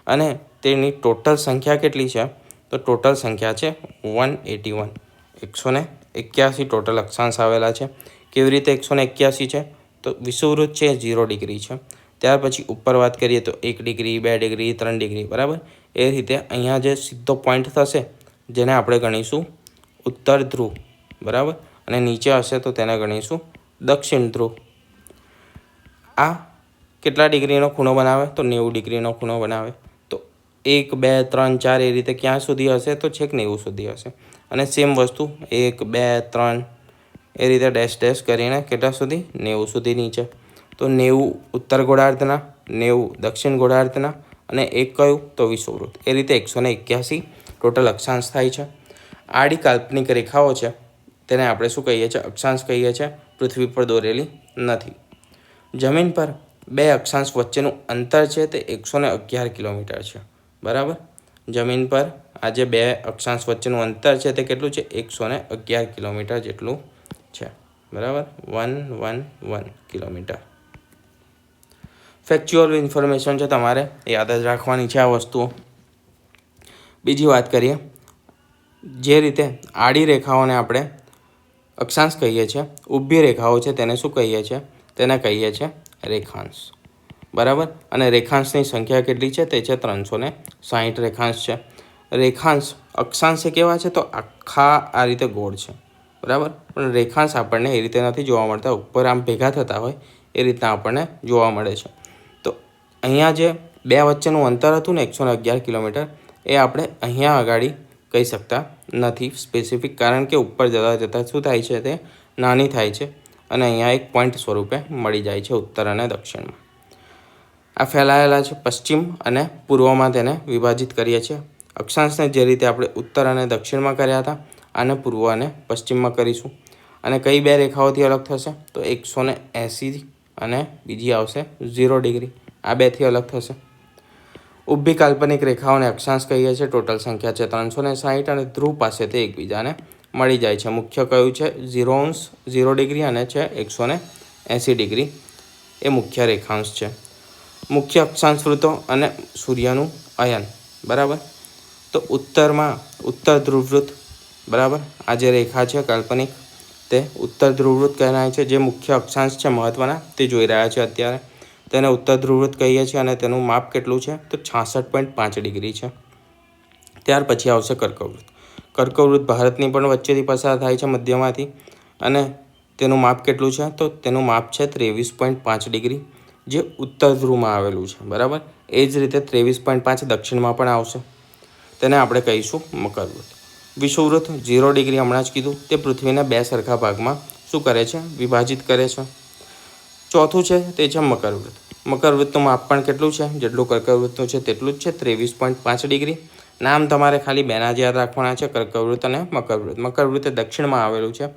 અને તેની ટોટલ સંખ્યા કેટલી છે? તો ટોટલ સંખ્યા છે 181. 181 ટોટલ અક્ષાંશ આવેલા છે. કેવી રીતે 181 છે? તો વિષુવવૃત્ત છે 0 ડિગ્રી છે. ત્યાર પછી ઉપર વાત કરીએ તો 1 ડિગ્રી, 2 ડિગ્રી, 3 ડિગ્રી, બરાબર. એ રીતે અહીંયા જે સીધો પોઈન્ટ થશે જેને આપણે ગણીશું ઉત્તર ધ્રુવ, બરાબર. અને નીચે હશે તો તેને ગણીશું દક્ષિણ ધ્રુવ. આ કેટલા ડિગ્રીનો ખૂણો બનાવે? તો 90 ડિગ્રીનો ખૂણો બનાવે. તો 1, 2, 3, 4 એ રીતે ક્યાં સુધી હશે? તો છેક 90 સુધી હશે. અને સેમ વસ્તુ 1, 2, 3 એ રીતે ડેશ ડેશ કરીને કેટલા સુધી? 90 સુધી નીચે. તો 90 ઉત્તર ગોળાર્ધના, 90 દક્ષિણ ગોળાર્ધના, અને એક કયું? તો વિષુવવૃત્ત. એ રીતે 181 ટોટલ અક્ષાંશ થાય છે. આડી કાલ્પનિક રેખાઓ છે તેને આપણે શું કહીએ છીએ? અક્ષાંશ કહીએ છીએ. પૃથ્વી પર દોરેલી નથી. જમીન પર બે અક્ષાંશ વચ્ચેનું અંતર છે તે 111 કિલોમીટર છે, બરાબર. જમીન પર આ જે બે અક્ષાંશ વચ્ચેનું અંતર છે તે કેટલું છે? 111 કિલોમીટર જેટલું છે, બરાબર. 111 કિલોમીટર. ફેક્ચ્યુઅલ ઇન્ફોર્મેશન છે, તમારે યાદ જ રાખવાની છે આ વસ્તુઓ. બીજી વાત કરીએ, જે રીતે આડી રેખાઓને આપણે અક્ષાંશ કહીએ છીએ, ઊભી રેખાઓ છે તેને શું કહીએ છીએ? તેને કહીએ છીએ રેખાંશ, બરાબર. અને રેખાંશની સંખ્યા કેટલી છે? તે છે 360 રેખાંશ છે. રેખાંશ, અક્ષાંશ કેવા છે? તો આખા આ રીતે ગોળ છે, બરાબર. પણ રેખાંશ આપણને એ રીતે નથી જોવા મળતા, ઉપર આમ ભેગા થતા હોય એ રીતના આપણને જોવા મળે છે. તો અહીંયા જે બે વચ્ચેનું અંતર હતું ને 111 કિલોમીટર, એ આપણે અહીંયા આગળ કહી શકતા નથી સ્પેસિફિક, કારણ કે ઉપર જતાં શું થાય છે? તે નાની થાય છે અને અહીંયા એક પોઈન્ટ સ્વરૂપે મળી જાય છે ઉત્તર અને દક્ષિણમાં. આ ફેલાયેલા છે પશ્ચિમ અને પૂર્વમાં, તેને વિભાજિત કરીએ છીએ. અક્ષાંશને જે રીતે આપણે ઉત્તર અને દક્ષિણમાં કર્યા હતા, આને પૂર્વ અને પશ્ચિમમાં કરીશું. અને કઈ બે રેખાઓથી અલગ થશે? તો 180 અને બીજી આવશે 0 ડિગ્રી. આ બેથી અલગ થશે. ઊભી કાલ્પનિક રેખાઓને અક્ષાંશ કહીએ છીએ. ટોટલ સંખ્યા છે 360 અને ધ્રુવ પાસે તે એકબીજાને મળી જાય છે. મુખ્ય કયું છે? 0 ડિગ્રી અને છે 180 ડિગ્રી. એ મુખ્ય રેખાંશ છે. મુખ્ય અક્ષાંશ વૃત્તો અને સૂર્યનું અયન, બરાબર. તો ઉત્તરમાં ઉત્તર ધ્રુવવૃત્ત, બરાબર. આ જે રેખા છે કાલ્પનિક તે ઉત્તર ધ્રુવવૃત્ત કહેવાય છે. જે મુખ્ય અક્ષાંશ છે મહત્ત્વના તે જોઈ રહ્યા છે અત્યારે, તેને ઉત્તર ધ્રુવવૃત્ત કહીએ છીએ. અને તેનું માપ કેટલું છે? તો 66.5 ડિગ્રી છે. ત્યાર પછી આવશે કર્કવૃત્ત. કર્કવૃત્ત ભારતની પણ વચ્ચેથી પસાર થાય છે, મધ્યમાંથી. અને તેનું માપ કેટલું છે? તો તેનું માપ છે 23.5 ડિગ્રી, જે ઉત્તર ધ્રુવમાં આવેલું છે, બરાબર. એ જ રીતે 23.5 દક્ષિણમાં પણ આવશે. તેને આપણે કહીશું મકરવૃત્ત. વિષુવવૃત્ત 0 ડિગ્રી હમણાં જ કીધું, તે પૃથ્વીના બે સરખા ભાગમાં શું કરે છે? વિભાજિત કરે છે. ચોથું છે તે છે મકરવૃત્ત. મકરવૃત્તનું માપ પણ કેટલું છે? જેટલું કર્કવૃત્તનું છે તેટલું જ છે, 23.5 ડિગ્રી. નામ તમારે ખાલી બેના જ યાદ રાખવાના છે, કર્કવૃત્ત અને મકરવૃત્ત. મકરવૃત્ત એ દક્ષિણમાં આવેલું છે,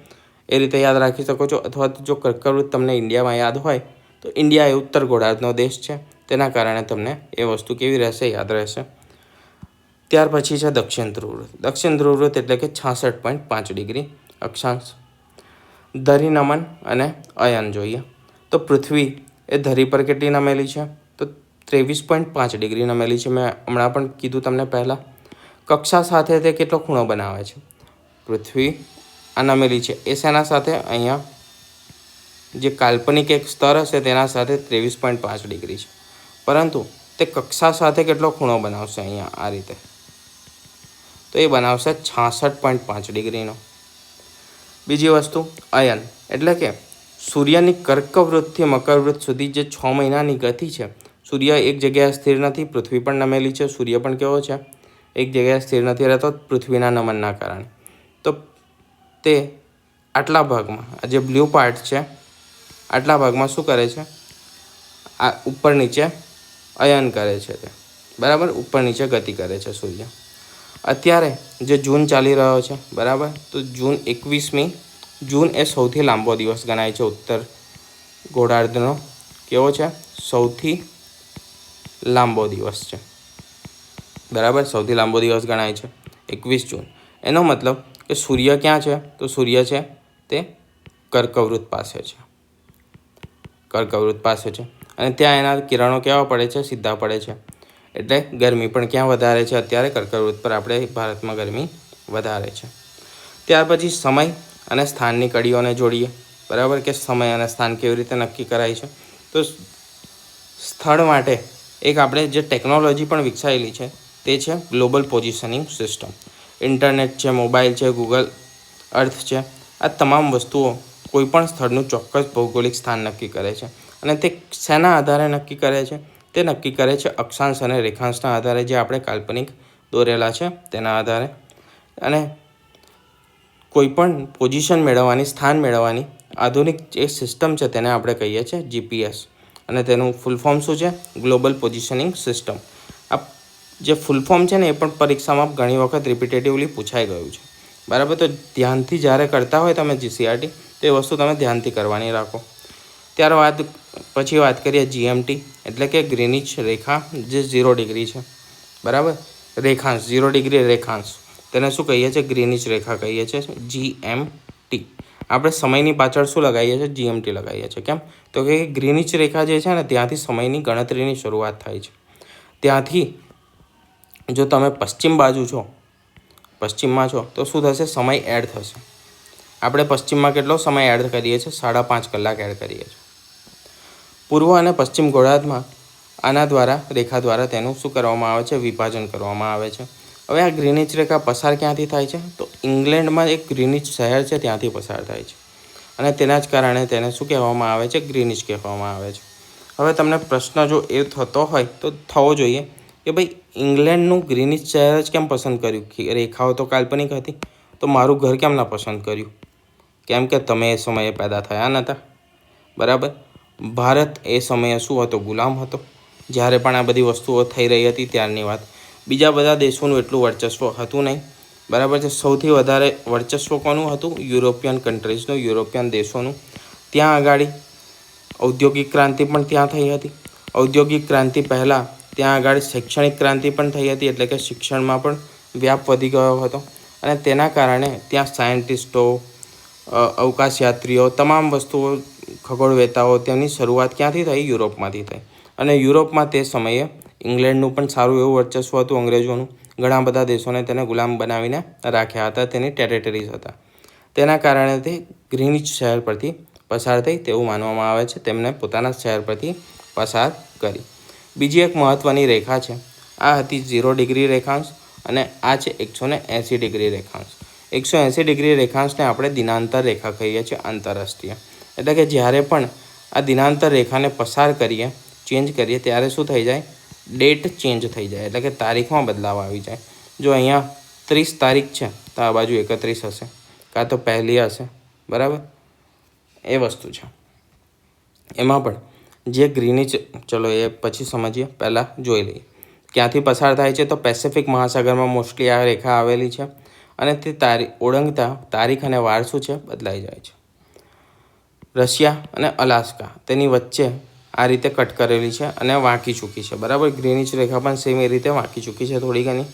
એ રીતે યાદ રાખી શકો છો. અથવા તો જો કર્કવૃત્ત તમને ઇન્ડિયામાં યાદ હોય તો ઇન્ડિયા એ ઉત્તર ગોળાર્ધનો દેશ છે, તેના કારણે તમને એ વસ્તુ કેવી રહેશે? યાદ રહેશે. ત્યાર પછી છે દક્ષિણ ધ્રુવવૃત્ત. દક્ષિણ ધ્રુવવૃત્ત એટલે કે 66.5 ડિગ્રી અક્ષાંશ. ધરી નમન અને અયન જોઈએ તો પૃથ્વી એ ધરી પર કેટલી નમેલી છે? તો 23.5 ડિગ્રી નમેલી છે. મેં હમણાં પણ કીધું તમને પહેલાં. કક્ષા સાથે તે કેટલો ખૂણો બનાવે છે? પૃથ્વી આ નમેલી છે એ શેના સાથે? અહીંયા જે કાલ્પનિક એક સ્તર હશે તેના સાથે 23.5 ડિગ્રી છે, પરંતુ તે કક્ષા સાથે કેટલો ખૂણો બનાવશે? અહીંયા આ રીતે, તો એ બનાવશે 66.5 ડિગ્રીનો. બીજી વસ્તુ અયન એટલે કે સૂર્યની કર્કવૃત્તથી મકરવૃત્ત સુધી જે 6 મહિનાની ગતિ છે. સૂર્ય એક જગ્યાએ સ્થિર નથી, પૃથ્વી પણ નમેલી છે. સૂર્ય પણ કેવો છે? એક જગ્યાએ સ્થિર નથી રહેતો પૃથ્વીના નમનના કારણે. તો તે આટલા ભાગમાં, આ જે બ્લુ પાર્ટ છે, આટલા ભાગમાં શું કરે છે? આ ઉપર નીચે અયન કરે છે તે, બરાબર. ઉપર નીચે ગતિ કરે છે સૂર્ય. અત્યારે જે જૂન ચાલી રહ્યો છે, બરાબર, તો જૂન 21મી જૂન એ સૌથી લાંબો દિવસ ગણાય છે ઉત્તર ગોળાર્ધનો. કેવો છે? સૌથી લાંબો દિવસ છે, બરાબર. સૌથી લાંબો દિવસ ગણાય છે 21 જૂન. એનો મતલબ કે સૂર્ય ક્યાં છે? તો સૂર્ય છે તે કર્કવૃત્ત પાસે છે, કર્કવૃત્ત પાસે છે. અને ત્યાં એના કિરણો કેવા પડે છે? સીધા પડે છે. એટલે ગરમી પણ ક્યાં વધારે છે? અત્યારે કર્કવૃત્ત પર આપણે ભારતમાં ગરમી વધારે છે. ત્યાર પછી સમય અને સ્થાનની કડીઓને જોડીએ, બરાબર, કે સમય અને સ્થાન કેવી રીતે નક્કી કરાય છે. તો સ્થળ માટે એક આપણે જે ટેકનોલોજી પણ વિકસાવેલી છે તે છે ગ્લોબલ પોઝિશનિંગ સિસ્ટમ. ઇન્ટરનેટ છે, મોબાઈલ છે, ગૂગલ અર્થ છે, આ તમામ વસ્તુઓ કોઈપણ સ્થળનું ચોક્કસ ભૌગોલિક સ્થાન નક્કી કરે છે. અને તે શેના આધારે નક્કી કરે છે? તે નક્કી કરે છે અક્ષાંશ અને રેખાંશના આધારે, જે આપણે કાલ્પનિક દોરેલા છે તેના આધારે. અને કોઈપણ પોઝિશન મેળવવાની, સ્થાન મેળવવાની આધુનિક જે સિસ્ટમ છે તેને આપણે કહીએ છીએ GPS. અને તેનું ફૂલ ફોર્મ શું છે? Global positioning system. આ જે ફૂલ ફોર્મ છે ને એ પણ પરીક્ષામાં ઘણી વખત રિપીટેટિવલી પૂછાઈ ગયું છે, બરાબર. તો ધ્યાનથી જ્યારે કરતા હોય તમે GCRT, તો એ વસ્તુ તમે ધ્યાનથી કરવાની રાખો. ત્યારબાદ પછી વાત કરીએ GMT એટલે કે ગ્રીનિચ રેખા, જે 0 ડિગ્રી છે, બરાબર. રેખાંશ 0 ડિગ્રી રેખાંશ, તેને શું કહીએ છીએ? ગ્રીનિચ રેખા કહીએ છીએ, GMT. આપણે સમયની પાછળ શું લગાવીએ છીએ? GMT લગાવીએ છીએ. કેમ? તો કે ગ્રીનિચ રેખા જે છે ને ત્યાંથી સમયની ગણતરીની શરૂઆત થાય છે. ત્યાંથી જો તમે પશ્ચિમ બાજુ છો, પશ્ચિમમાં છો, તો શું થશે? સમય એડ થશે. આપણે પશ્ચિમમાં કેટલો સમય એડ કરીએ છીએ? 5.5 કલાક એડ કરીએ છીએ. પૂર્વ અને પશ્ચિમ ગોળાર્ધમાં આના દ્વારા, રેખા દ્વારા તેનું શું કરવામાં આવે છે? વિભાજન કરવામાં આવે છે. હવે આ ગ્રીનિચ રેખા પસાર ક્યાંથી થાય છે? તો ઇંગ્લેન્ડમાં એક ગ્રીનિચ શહેર છે ત્યાંથી પસાર થાય છે. અને તેના જ કારણે તેને શું કહેવામાં આવે છે? ગ્રીનિચ કહેવામાં આવે છે. હવે તમને પ્રશ્ન જો એ થતો હોય તો થવો જોઈએ કે ભાઈ ઇંગ્લેન્ડનું ગ્રીનિચ શહેર જ કેમ પસંદ કર્યું? રેખાઓ તો કાલ્પનિક હતી, તો મારું ઘર કેમ ના પસંદ કર્યું? કેમ કે તમે એ સમયે પેદા થયા નહોતા, બરાબર. ભારત એ સમયે શું હતો? ગુલામ હતો. જ્યારે પણ આ બધી વસ્તુઓ થઈ રહી હતી ત્યારની વાત. બીજા બધા દેશોનું એટલું વર્ચસ્વ હતું નહીં, બરાબર છે. સૌથી વધારે વર્ચસ્વ કોનું હતું? યુરોપિયન કન્ટ્રીઝનું, યુરોપિયન દેશોનું. ત્યાં આગળ ઔદ્યોગિક ક્રાંતિ પણ ત્યાં થઈ હતી. ઔદ્યોગિક ક્રાંતિ પહેલાં ત્યાં આગળ શૈક્ષણિક ક્રાંતિ પણ થઈ હતી, એટલે કે શિક્ષણમાં પણ વ્યાપ વધી ગયો હતો. અને તેના કારણે ત્યાં સાયન્ટિસ્ટો, અવકાશયાત્રીઓ, તમામ વસ્તુઓ, ખગોળવેતાઓ, તેમની શરૂઆત ક્યાંથી થઈ? યુરોપમાંથી થઈ. અને યુરોપમાં તે સમયે ઇંગ્લેન્ડનું પણ સારું એવું વર્ચસ્વ હતું, અંગ્રેજોનું. ઘણા બધા દેશોને તેને ગુલામ બનાવીને રાખ્યા હતા, તેની ટેરેટરીઝ હતા. તેના કારણે તે ગ્રીનિચ શહેર પરથી પસાર થઈ તેવું માનવામાં આવે છે. તેમને પોતાના શહેર પરથી પસાર કરી. બીજી એક મહત્ત્વની રેખા છે, આ હતી 0 ડિગ્રી રેખાંશ, અને આ છે 180 ડિગ્રી રેખાંશ. 180 ડિગ્રી રેખાંશને આપણે દિનાંતર રેખા કહીએ છીએ, આંતરરાષ્ટ્રીય. એટલે કે જ્યારે પણ આ દિનાંતર રેખાને પસાર કરીએ, ચેન્જ કરીએ, ત્યારે શું થઈ જાય? ડેટ ચેન્જ થઈ જાય, એટલે કે તારીખમાં બદલાવ આવી જાય. જો અહીંયા 30 તારીખ છે તો આ બાજુ 31 હશે, કાં તો પહેલી હશે, બરાબર. એ વસ્તુ છે. એમાં પણ જે ગ્રીનિચ, ચલો એ પછી સમજીએ, પહેલાં જોઈ લઈએ ક્યાંથી પસાર થાય છે. તો પેસિફિક મહાસાગરમાં મોસ્ટલી આ રેખા આવેલી છે અને તે ઓળંગતા તારીખ અને વાર શું છે, બદલાઈ જાય છે. રશિયા અને અલાસ્કા તેની વચ્ચે આ રીતે કટ કરેલી છે અને વાંકી ચૂકી છે. બરાબર, ગ્રીનિચ રેખા પણ સેમ એ રીતે વાંકી ચૂકી છે થોડી ઘણી,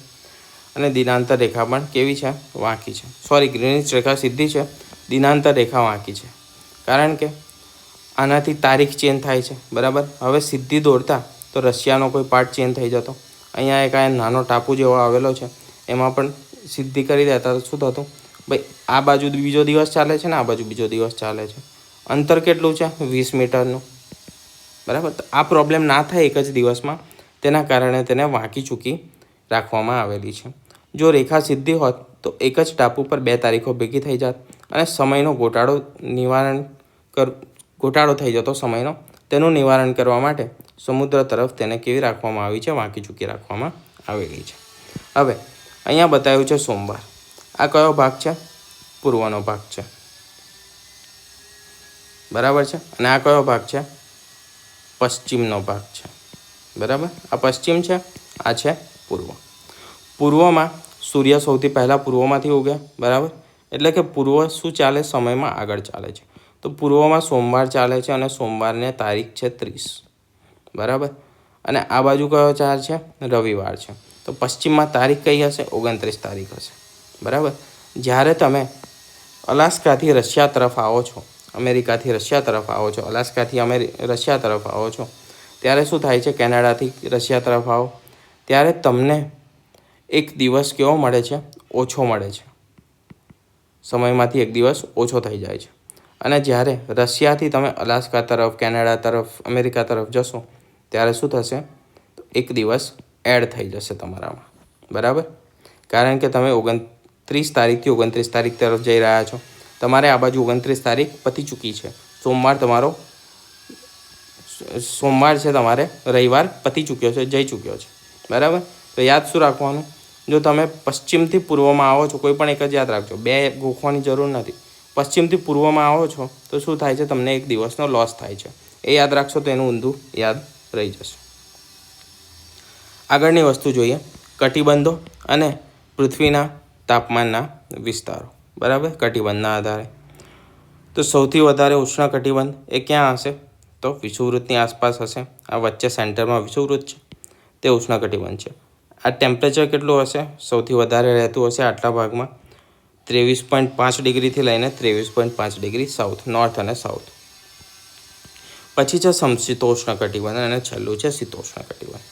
અને દિનાંતર રેખા પણ કેવી છે, વાંકી છે. સોરી, ગ્રીનિચ રેખા સીધી છે, દિનાંતર રેખા વાંકી છે, કારણ કે આનાથી તારીખ ચેન્જ થાય છે. બરાબર, હવે સીધી દોરતા તો રશિયાનો કોઈ પાર્ટ ચેન્જ થઈ જતો. અહીંયા એક આ નાનો ટાપુ જેવો આવેલો છે, એમાં પણ સીધી કરી દેતા તો શું થતું, ભાઈ આ બાજુ બીજો દિવસ ચાલે છે ને આ બાજુ બીજો દિવસ ચાલે છે, અંતર કેટલું છે, 20 મીટરનું. બરાબર, તો આ પ્રોબ્લેમ ના થાય એક જ દિવસમાં, તેના કારણે તેને વાંકી ચૂકી રાખવામાં આવેલી છે. જો રેખા સીધી હોત તો એક જ ટાપુ પર 2 તારીખો ભેગી થઈ જાત અને સમયનો ઘોટાડો થઈ જતો સમયનો. તેનું નિવારણ કરવા માટે સમુદ્ર તરફ તેને કેવી રાખવામાં આવી છે, વાંકી ચૂકી રાખવામાં આવેલી છે. હવે અહીંયા બતાવ્યું છે સોમવાર. આ કયો ભાગ છે, પૂર્વનો ભાગ છે. બરાબર છે, અને આ કયો ભાગ છે, પશ્ચિમનો ભાગ છે. બરાબર, આ પશ્ચિમ છે, આ છે પૂર્વ. પૂર્વમાં સૂર્ય સૌથી પહેલાં પૂર્વમાંથી ઉગે. બરાબર, એટલે કે પૂર્વ શું ચાલે, સમયમાં આગળ ચાલે છે. તો પૂર્વમાં સોમવાર ચાલે છે અને સોમવારને તારીખ છે 30. બરાબર, અને આ બાજુ કયો ચાર છે, રવિવાર છે. તો પશ્ચિમમાં તારીખ કઈ હશે, 29 તારીખ હશે. બરાબર, જ્યારે તમે અલાસ્કાથી રશિયા તરફ આવો છો, અમેરિકાથી રશિયા તરફ આવો છો, અલાસ્કાથી રશિયા તરફ આવો છો, ત્યારે શું થાય છે, કેનેડાથી રશિયા તરફ આવો ત્યારે તમને એક દિવસ કેવો મળે છે, ઓછો મળે છે. સમયમાંથી એક દિવસ ઓછો થઈ જાય છે. અને જ્યારે રશિયાથી તમે અલાસ્કા તરફ, કેનેડા તરફ, અમેરિકા તરફ જશો ત્યારે શું થશે, તો એક દિવસ એડ થઈ જશે તમારામાં. બરાબર, કારણ કે તમે 29 તારીખથી 29 તારીખ તરફ જઈ રહ્યા છો. તમારે આ બાજુ 29 તારીખ પતી ચૂકી છે. સોમવાર છે, તમારે રવિવાર પતી ચૂક્યો છે, જઈ ચૂક્યો છે. બરાબર, તો યાદ શું રાખવાનું, જો તમે પશ્ચિમથી પૂર્વમાં આવો છો, કોઈ પણ એક જ યાદ રાખજો, 2 ગોખવાની જરૂર નથી. પશ્ચિમથી પૂર્વમાં આવો છો તો શું થાય છે, તમને એક દિવસનો લોસ થાય છે. એ યાદ રાખશો તો એનું ઊંધું યાદ રહી જશે. આગળની વસ્તુ જોઈએ, કટિબંધો અને પૃથ્વીના તાપમાનના વિસ્તારો. બરાબર, કટિબંધના આધારે તો સૌથી વધારે ઉષ્ણ કટિબંધ એ ક્યાં હશે, તો વિષુવવૃત્તની આસપાસ હશે. આ વચ્ચે સેન્ટરમાં વિષુવવૃત્ત છે, તે ઉષ્ણ કટિબંધ છે. આ ટેમ્પરેચર કેટલું હશે, સૌથી વધારે રહેતું હશે આટલા ભાગમાં, 23.5 ડિગ્રીથી લઈને 23.5 ડિગ્રી સાઉથ, નોર્થ અને સાઉથ. પછી છે સમશીતોષ્ણ કટિબંધ અને છેલ્લું છે શીતોષ્ણ કટિબંધ.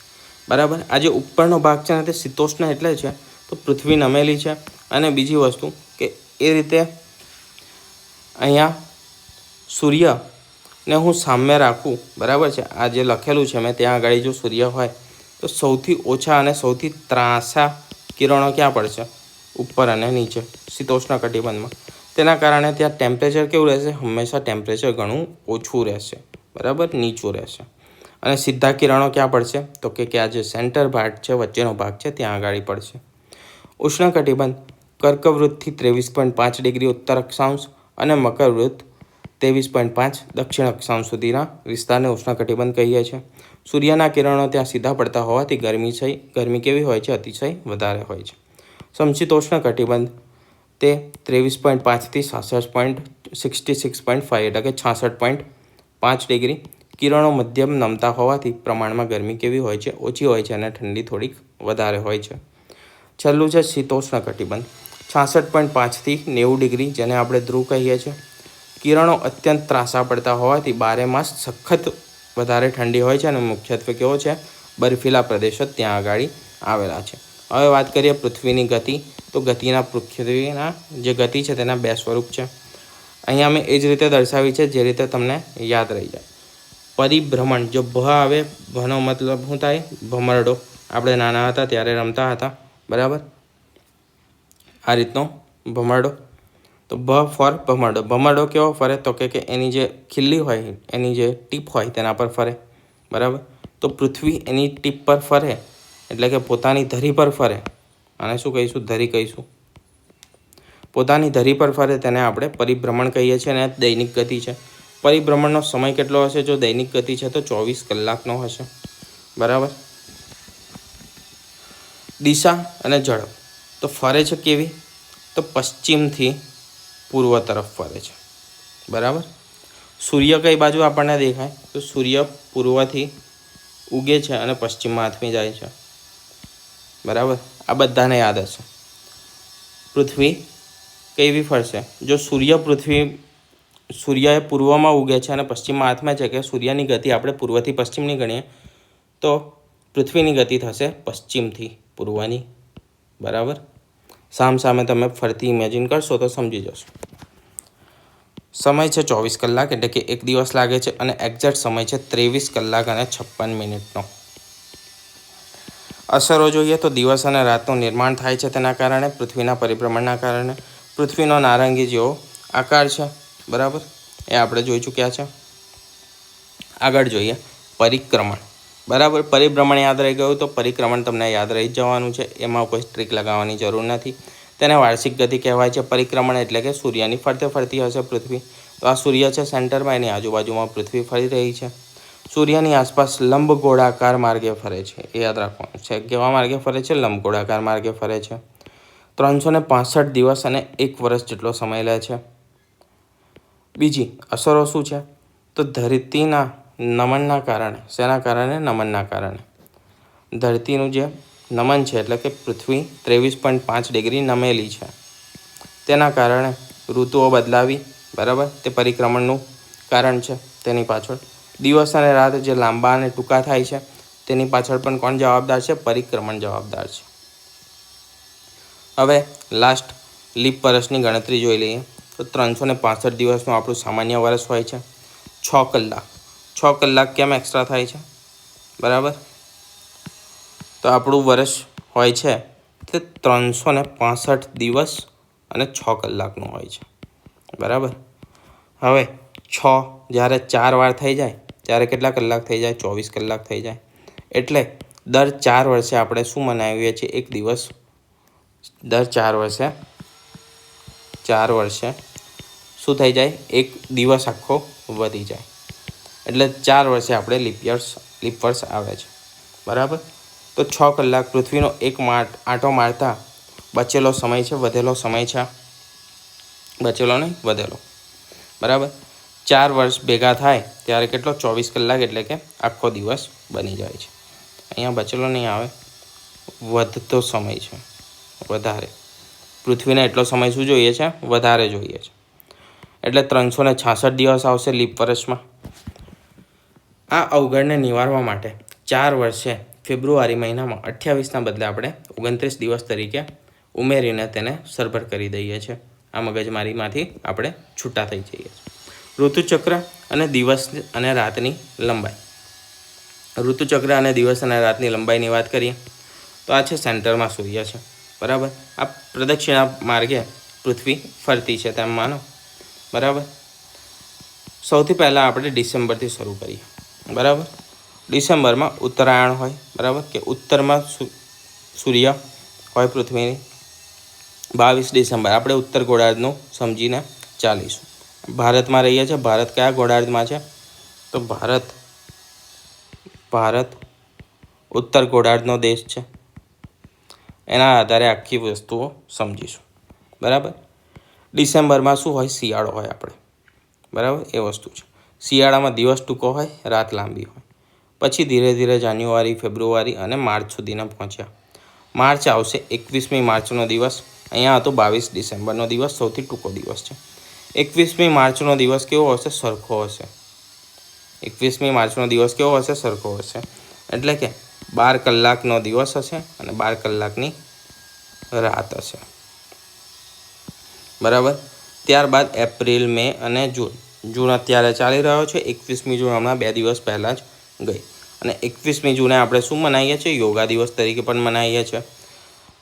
બરાબર, આ જે ઉપરનો ભાગ છે ને તે શીતોષ્ણ એટલે છે તો પૃથ્વી નમેલી છે. અને બીજી વસ્તુ કે એ રીતે અહીંયા સૂર્યને હું સામે રાખું, બરાબર છે, આ જે લખેલું છે મેં, ત્યાં આગળ જો સૂર્ય હોય તો સૌથી ઓછા અને સૌથી ત્રાંસા કિરણો ક્યાં પડશે, ઉપર અને નીચે શીતોષ્ણ કટિબંધમાં. તેના કારણે ત્યાં ટેમ્પરેચર કેવું રહેશે, હંમેશા ટેમ્પરેચર ઘણું ઓછું રહેશે. બરાબર, નીચું રહેશે. અને સીધા કિરણો ક્યાં પડશે, તો કે આ જે સેન્ટર ભાગ છે, વચ્ચેનો ભાગ છે, ત્યાં આગળ પડશે. ઉષ્ણ કટિબંધ કર્કવૃત્તથી 23.5 ડિગ્રી ઉત્તર અક્ષાંશ અને મકરવૃત્ત 23.5 દક્ષિણ અક્ષાંશ સુધીના વિસ્તારને ઉષ્ણ કટિબંધ કહીએ છીએ. સૂર્યના કિરણો ત્યાં સીધા પડતા હોવાથી ગરમી કેવી હોય છે, અતિશય વધારે હોય છે. સમશીતોષ્ણ કટિબંધ તે 23.5થી 66.5 એટલે કે 66.5 ડિગ્રી. કિરણો મધ્યમ નમતા હોવાથી પ્રમાણમાં ગરમી કેવી હોય છે, ઓછી હોય છે અને ઠંડી થોડીક વધારે હોય છે. છેલ્લું છે શીતોષ્ણ કટિબંધ, 66.5થી 90 ડિગ્રી, જેને આપણે ધ્રુવ કહીએ છીએ. કિરણો અત્યંત ત્રાંસા પડતા હોવાથી 12 માસ સખત વધારે ઠંડી હોય છે અને મુખ્યત્વે કેવો છે, બર્ફીલા પ્રદેશો ત્યાં આગળ આવેલા છે. હવે વાત કરીએ પૃથ્વીની ગતિ. તો પૃથ્વીના જે ગતિ છે તેના 2 સ્વરૂપ છે. અહીંયા મેં એ જ રીતે દર્શાવી છે જે રીતે તમને યાદ રહી જાય. પરિભ્રમણ, જો ભ આવે, ભનો મતલબ શું થાય, ભમરડો. આપણે નાના હતા ત્યારે રમતા હતા. બરાબર, આ રીતનો ભમરડો. તો ભ ફોર ભમરડો. ભમરડો કેવો ફરે, તો કે એની જે ખીલ્લી હોય, એની જે ટીપ હોય તેના પર ફરે. બરાબર, તો પૃથ્વી એની ટીપ પર ફરે એટલે કે પોતાની ધરી પર ફરે. આને શું કહીશું, ધરી કહીશું. પોતાની ધરી પર ફરે તેને આપણે પરિભ્રમણ કહીએ છીએ અને દૈનિક ગતિ છે. પરિભ્રમણનો સમય કેટલો હશે? જો દૈનિક ગતિ છે તો 24 કલાકનો હશે. બરાબર. દિશા અને ઝડપ તો ફરે છે કેવી? તો પશ્ચિમથી પૂર્વ તરફ ફરે છે. બરાબર. સૂર્ય કઈ બાજુ આપણને દેખાય? તો સૂર્ય પૂર્વથી ઉગે છે અને પશ્ચિમમાં આથમી જાય છે. બરાબર. આ બધાને યાદ હશે. પૃથ્વી કેવી ફરશે? જો સૂર્ય એ પૂર્વમાં ઉગે છે અને પશ્ચિમમાં આથમે છે, કે સૂર્યની ગતિ આપણે પૂર્વથી પશ્ચિમની ગણીએ તો પૃથ્વીની ગતિ થશે પશ્ચિમથી પૂર્વની. બરાબર. સામે તમે ફરતી ઇમેજિન કરશો તો સમજી જશો. સમય છે 24 કલાક, એટલે કે 1 દિવસ લાગે છે અને એક્ઝેક્ટ સમય છે 23 કલાક અને 56 મિનિટનો. અસરો જોઈએ તો દિવસ અને રાતનું નિર્માણ થાય છે તેના કારણે, પૃથ્વીના પરિભ્રમણના કારણે. પૃથ્વીનો નારંગી જેવો આકાર છે. બરાબર. એ આપણે જોઈ ચૂક્યા છે. આગળ જોઈએ પરિક્રમણ. બરાબર. પરિભ્રમણ યાદ રહી ગયું તો પરિક્રમણ તમને યાદ રહી જવાનું છે. એમાં કોઈ ટ્રીક લગાવવાની જરૂર નથી. તેને વાર્ષિક ગતિ કહેવાય છે. પરિક્રમણ એટલે કે સૂર્યની ફરતે ફરતી હશે પૃથ્વી. તો આ સૂર્ય છે સેન્ટરમાં, એની આજુબાજુમાં પૃથ્વી ફરી રહી છે. સૂર્યની આસપાસ લંબગોળાકાર માર્ગે ફરે છે. એ યાદ રાખવાનું છે. કેવા માર્ગે ફરે છે? લંબગોળાકાર માર્ગે ફરે છે. 365 દિવસ અને 1 વર્ષ જેટલો સમય લે છે. બીજી અસરો શું છે? તો ધરતીના નમનના કારણે. શેના કારણે? નમનના કારણે. ધરતીનું જે નમન છે એટલે કે પૃથ્વી 23.5 ડિગ્રી નમેલી છે, તેના કારણે ઋતુઓ બદલાવી. બરાબર. તે પરિક્રમણનું કારણ છે. તેની પાછળ દિવસ અને રાત જે લાંબા અને ટૂંકા થાય છે તેની પાછળ પણ કોણ જવાબદાર છે? પરિક્રમણ જવાબદાર છે. હવે લાસ્ટ લીપ વર્ષની ગણતરી જોઈ લઈએ તો 365 દિવસનું આપણું સામાન્ય વર્ષ હોય છે. 6 કલાક. 6 કલાક કેમ એક્સ્ટ્રા થાય છે? બરાબર. તો આપણું વર્ષ હોય છે તે 365 દિવસ અને 6 કલાકનું હોય છે. બરાબર. હવે 6 જ્યારે 4 વાર થઈ જાય ત્યારે કેટલા કલાક થઈ જાય? 24 કલાક થઈ જાય. એટલે દર 4 વર્ષે આપણે શું મનાવીએ છીએ? એક દિવસ. દર 4 વર્ષે શું થઈ જાય? એક દિવસ આખો વધી જાય. એટલે 4 વર્ષે આપણે લીપ વર્ષ આવે છે. બરાબર. તો 6 કલાક પૃથ્વીનો એક આંટો મારતા બચેલો સમય છે, વધેલો સમય છે. બચેલો નહીં, વધેલો. બરાબર. 4 વર્ષ ભેગા થાય ત્યારે કેટલો? 24 કલાક, એટલે કે આખો દિવસ બની જાય છે. અહીંયા બચેલો નહીં આવે, વધતો સમય છે, વધારે. પૃથ્વીને એટલો સમય શું જોઈએ છે? વધારે જોઈએ છે. એટલે 366 દિવસ આવશે લીપ વર્ષમાં. આ અવગણને નિવારવા માટે 4 વર્ષે ફેબ્રુઆરી મહિનામાં 28ના બદલે આપણે 29 દિવસ તરીકે ઉમેરીને તેને સરભર કરી દઈએ છીએ. આ મગજમારીમાંથી આપણે છૂટા થઈ જઈએ છીએ. ઋતુચક્ર અને દિવસ અને રાતની લંબાઈ. ઋતુચક્ર અને દિવસ અને રાતની લંબાઈની વાત કરીએ તો આ છે સેન્ટરમાં સૂર્ય છે. બરાબર. આ પ્રદક્ષિણા માર્ગે પૃથ્વી ફરતી છે તેમ માનો. બરાબર. સૌથી પહેલાં આપણે ડિસેમ્બરથી શરૂ કરીએ. બરાબર. ડિસેમ્બરમાં ઉત્તરાયણ હોય. બરાબર. કે ઉત્તરમાં સૂર્ય હોય પૃથ્વીની. 22 ડિસેમ્બર આપણે ઉત્તર ગોળાર્ધનું સમજીને ચાલીશું. ભારતમાં રહીએ છીએ. ભારત કયા ગોળાર્ધમાં છે? તો ભારત ઉત્તર ગોળાર્ધનો દેશ છે. એના આધારે આખી વસ્તુઓ સમજીશું. બરાબર. ડિસેમ્બરમાં શું હોય? શિયાળો હોય આપણે. બરાબર. એ વસ્તુ છે. શિયાળામાં દિવસ ટૂંકો હોય, રાત લાંબી હોય. પછી ધીરે ધીરે જાન્યુઆરી, ફેબ્રુઆરી અને માર્ચ સુધીના પહોંચ્યા. માર્ચ આવશે. 21મી માર્ચનો દિવસ. અહીંયા હતો 22 ડિસેમ્બરનો દિવસ, સૌથી ટૂંકો દિવસ છે. 21મી માર્ચનો દિવસ કેવો હશે? સરખો હશે. 21મી માર્ચનો દિવસ કેવો હશે? સરખો હશે. એટલે કે 12 કલાકનો દિવસ હશે અને 12 કલાકની રાત હશે. બરાબર. ત્યારબાદ એપ્રિલ, મે અને જૂન. જૂન અત્યારે ચાલી રહ્યો છે. 21મી જૂન હમણાં 2 દિવસ પહેલાં જ ગઈ. અને 21મી જૂને આપણે શું મનાવીએ છીએ? યોગા દિવસ તરીકે પણ મનાવીએ છીએ.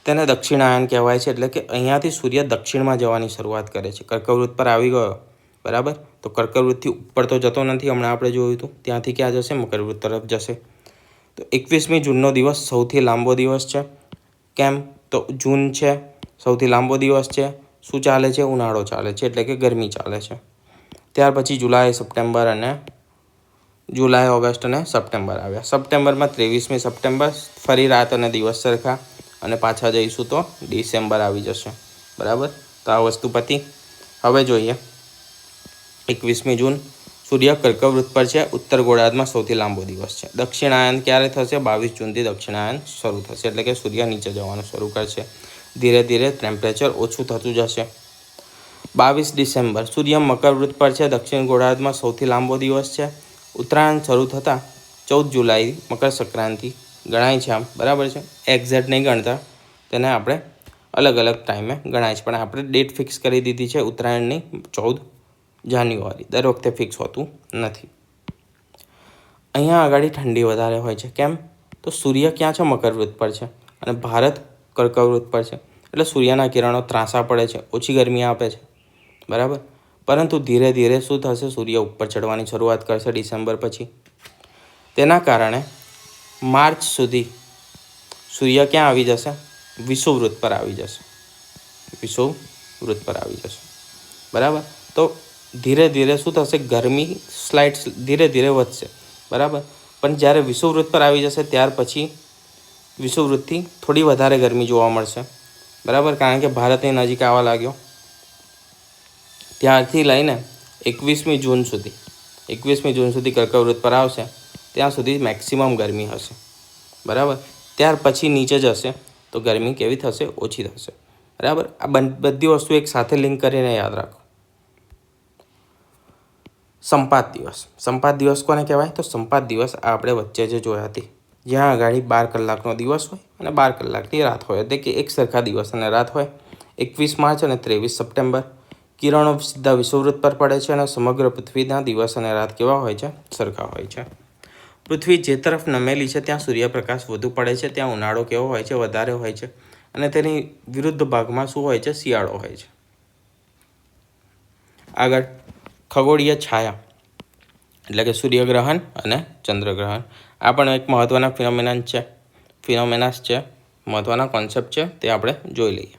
તેને દક્ષિણાયન કહેવાય છે. એટલે કે અહીંયાથી સૂર્ય દક્ષિણમાં જવાની શરૂઆત કરે છે. કર્કવૃત પર આવી ગયો. બરાબર. તો કર્કવૃતથી ઉપર તો જતો નથી, હમણાં આપણે જોયું હતું. ત્યાંથી ક્યાં જશે? મકરવૃત તરફ જશે. તો 21મી જૂનનો દિવસ સૌથી લાંબો દિવસ છે. કેમ? તો જૂન છે, સૌથી લાંબો દિવસ છે. શું ચાલે છે? ઉનાળો ચાલે છે, એટલે કે ગરમી ચાલે છે. ત્યાર પછી જુલાઈ, ઓગસ્ટ અને સપ્ટેમ્બર આવ્યા. સપ્ટેમ્બરમાં 23મી સપ્ટેમ્બર ફરી રાત અને દિવસ સરખા, અને પાછા જઈશું તો ડિસેમ્બર આવી જશે. બરાબર, તો આ વસ્તુ પતી. હવે જોઈએ 21મી જૂન. સૂર્ય કર્કવૃત પર છે. ઉત્તર ગોળાર્ધમાં સૌથી લાંબો દિવસ છે. દક્ષિણાયન ક્યારે થશે? 22 જૂનથી દક્ષિણાયન શરૂ થશે, એટલે કે સૂર્ય નીચે જવાનું શરૂ કરશે. ધીરે ધીરે ટેમ્પરેચર ઓછું થતું જશે. 22 ડિસેમ્બર. સૂર્ય મકરવૃત પર છે. દક્ષિણ ગોળાર્ધમાં સૌથી લાંબો દિવસ છે. ઉત્તરાયણ શરૂ થતાં 14 જુલાઈ મકર સંક્રાંતિ ગણાય છે. આમ બરાબર છે, એક્ઝેક્ટ નહીં ગણતા, તેને આપણે અલગ અલગ ટાઈમે ગણાય છે, પણ આપણે ડેટ ફિક્સ કરી દીધી છે ઉત્તરાયણની 14 જાન્યુઆરી. દર વખતે ફિક્સ હોતું નથી. અહીંયા આગળ ઠંડી વધારે હોય છે. કેમ? તો સૂર્ય ક્યાં છે? મકરવૃત પર છે, અને ભારત કર્કવૃત પર છે, એટલે સૂર્યના કિરણો ત્રાંસા પડે છે, ઓછી ગરમી આપે છે. બરાબર, પરંતુ ધીરે ધીરે શું થશે? સૂર્ય ઉપર ચડવાની શરૂઆત કરશે ડિસેમ્બર પછી. તેના કારણે માર્ચ સુધી સૂર્ય ક્યાં આવી જશે? વિષુવવૃત્ત પર આવી જશે. વિષુવવૃત્ત પર આવી જશે. બરાબર, તો ધીરે ધીરે શું થશે? ગરમી ધીરે ધીરે વધશે. બરાબર, પણ જ્યારે વિષુવવૃત્ત પર આવી જશે ત્યાર પછી વિષુવવૃત્તથી થોડી વધારે ગરમી જોવા મળશે. બરાબર, કારણ કે ભારતની નજીક આવવા લાગ્યો. ત્યારથી લઈને 21મી જૂન સુધી કર્કવૃત્ત પર આવશે, ત્યાં સુધી મેક્સિમમ ગરમી હશે. બરાબર, ત્યાર પછી નીચે જશે તો ગરમી કેવી થશે? ઓછી થશે. બરાબર, આ બધી વસ્તુ એક સાથે લિંક કરીને યાદ રાખો. સંપાત દિવસ કોને કહેવાય? તો સંપાત દિવસ આપણે વચ્ચે જે જોયા હતી, જ્યાં આગળ 12 કલાકનો દિવસ હોય અને 12 કલાકની રાત હોય, એટલે કે એક સરખા દિવસ અને રાત હોય. 21 માર્ચ અને 23 સપ્ટેમ્બર. કિરણો સીધા વિષુવવૃત્ત પર પડે છે, અને સમગ્ર પૃથ્વીના દિવસ અને રાત કેવા હોય છે? સરખા હોય છે. પૃથ્વી જે તરફ નમેલી છે ત્યાં સૂર્યપ્રકાશ વધુ પડે છે, ત્યાં ઉનાળો કેવો હોય છે? વધારે હોય છે. અને તેની વિરુદ્ધ ભાગમાં શું હોય છે? શિયાળો હોય છે. આગળ ખગોળીય છાયા, એટલે કે સૂર્યગ્રહણ અને ચંદ્રગ્રહણ. આ પણ એક મહત્ત્વના ફિનોમેનાસ છે, મહત્ત્વના કોન્સેપ્ટ છે, તે આપણે જોઈ લઈએ.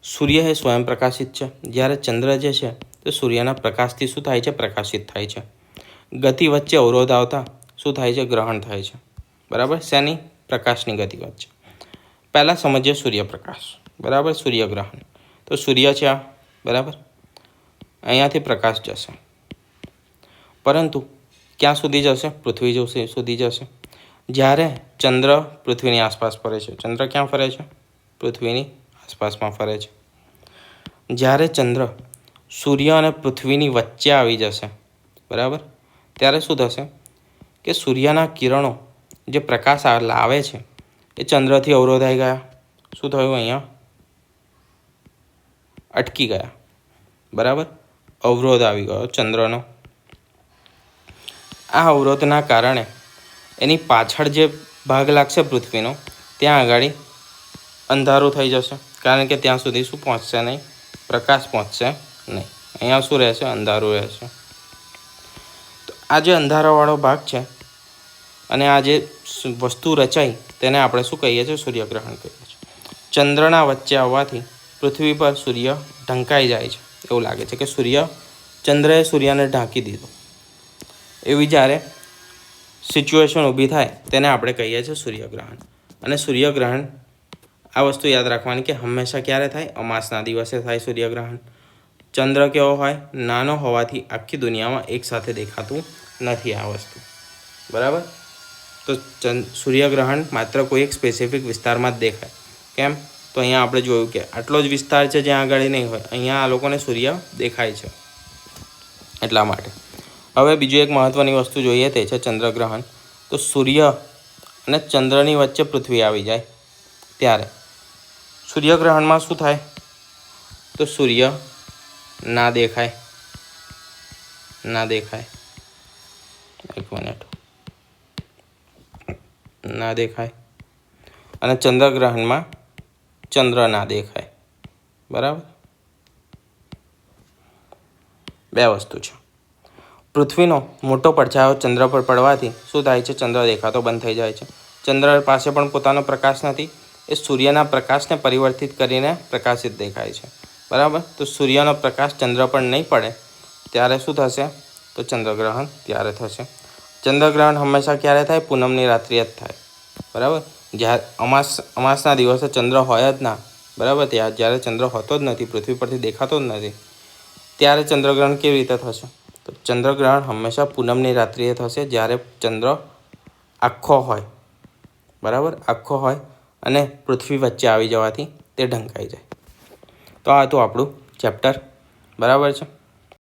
સૂર્ય એ સ્વયં પ્રકાશિત છે, જ્યારે ચંદ્ર જે છે તે સૂર્યના પ્રકાશથી શું થાય છે? પ્રકાશિત થાય છે. ગતિ વચ્ચે અવરોધ આવતા શું થાય છે? ગ્રહણ થાય છે. બરાબર, શેની? પ્રકાશની ગતિ વચ્ચે. પહેલાં સમજીએ સૂર્યપ્રકાશ. બરાબર, સૂર્યગ્રહણ. તો સૂર્ય છે આ. બરાબર, અહીંયાથી પ્રકાશ જશે, પરંતુ ક્યાં સુધી જશે? પૃથ્વી સુધી જશે. જ્યારે ચંદ્ર પૃથ્વીની આસપાસ ફરે છે. ચંદ્ર ક્યાં ફરે છે? પૃથ્વીની આસપાસમાં ફરે છે. જ્યારે ચંદ્ર સૂર્ય અને પૃથ્વીની વચ્ચે આવી જશે, બરાબર, ત્યારે શું થશે? કે સૂર્યના કિરણો જે પ્રકાશ લાવે છે એ ચંદ્રથી અવરોધાઈ ગયા. શું થયું? અહીંયા અટકી ગયા. બરાબર, અવરોધ આવી ગયો ચંદ્રનો. આ અવરોધના કારણે એની પાછળ જે ભાગ લાગશે પૃથ્વીનો, ત્યાં આગળ અંધારું થઈ જશે, કારણ કે ત્યાં સુધી શું પહોંચશે નહીં? પ્રકાશ પહોંચશે નહીં. અહીંયા શું રહેશે? અંધારું રહેશે. તો આ જે અંધારાવાળો ભાગ છે અને આ જે વસ્તુ રચાઈ તેને આપણે શું કહીએ છીએ? સૂર્યગ્રહણ કહીએ છીએ. ચંદ્રના વચ્ચે આવવાથી પૃથ્વી પર સૂર્ય ઢંકાઈ જાય છે. એવું લાગે છે કે ચંદ્રએ સૂર્યને ઢાંકી દીધો. એવી જ્યારે સિચ્યુએશન ઊભી થાય તેને આપણે કહીએ છીએ સૂર્યગ્રહણ. અને સૂર્યગ્રહણ, આ વસ્તુ યાદ રાખવાની કે હંમેશા ક્યારે થાય? અમાસના દિવસે થાય સૂર્યગ્રહણ. ચંદ્ર કેવો હોય? નાનો હોવાથી આખી દુનિયામાં એકસાથે દેખાતું નથી આ વસ્તુ. બરાબર, તો સૂર્યગ્રહણ માત્ર કોઈ એક સ્પેસિફિક વિસ્તારમાં જ દેખાય. કેમ? તો અહીંયા આપણે જોયું કે આટલો જ વિસ્તાર છે જ્યાં આગળ નહીં હોય, અહીંયા આ લોકોને સૂર્ય દેખાય છે, એટલા માટે. હવે બીજું એક મહત્ત્વની વસ્તુ જોઈએ, તે છે ચંદ્રગ્રહણ. તો સૂર્ય અને ચંદ્રની વચ્ચે પૃથ્વી આવી જાય ત્યારે સૂર્યગ્રહણમાં શું થાય? તો સૂર્ય ના દેખાય. એક મિનિટ. ના દેખાય. અને ચંદ્રગ્રહણમાં ચંદ્ર ના દેખાય. બરાબર, બે વસ્તુ છે. પૃથ્વીનો મોટો પડછાયો ચંદ્ર પર પડવાથી શું થાય છે? ચંદ્ર દેખાતો બંધ થઈ જાય છે. ચંદ્ર પાસે પણ પોતાનો પ્રકાશ નથી, એ સૂર્યના પ્રકાશને પરિવર્તિત કરીને પ્રકાશિત દેખાય છે. બરાબર. તો સૂર્યનો પ્રકાશ ચંદ્ર પર નહીં પડે ત્યારે શું થશે? તો ચંદ્રગ્રહણ ત્યારે થશે. ચંદ્રગ્રહણ હંમેશા ક્યારે થાય? પૂનમની રાત્રિએ જ થાય. બરાબર. જ્યારે અમાસના દિવસે ચંદ્ર હોય જ ના, બરાબર, જ્યારે ચંદ્ર હોતો જ નથી, પૃથ્વી પરથી દેખાતો જ નથી, ત્યારે ચંદ્રગ્રહણ કેવી રીતે થશે? તો ચંદ્રગ્રહણ હંમેશા પૂનમની રાત્રિએ થશે, જ્યારે ચંદ્ર આખો હોય, બરાબર, આખો હોય અને પૃથ્વી વચ્ચે આવી જવાથી તે ઢંકાઈ જાય. તો આ હતું આપણું ચેપ્ટર, બરાબર છે.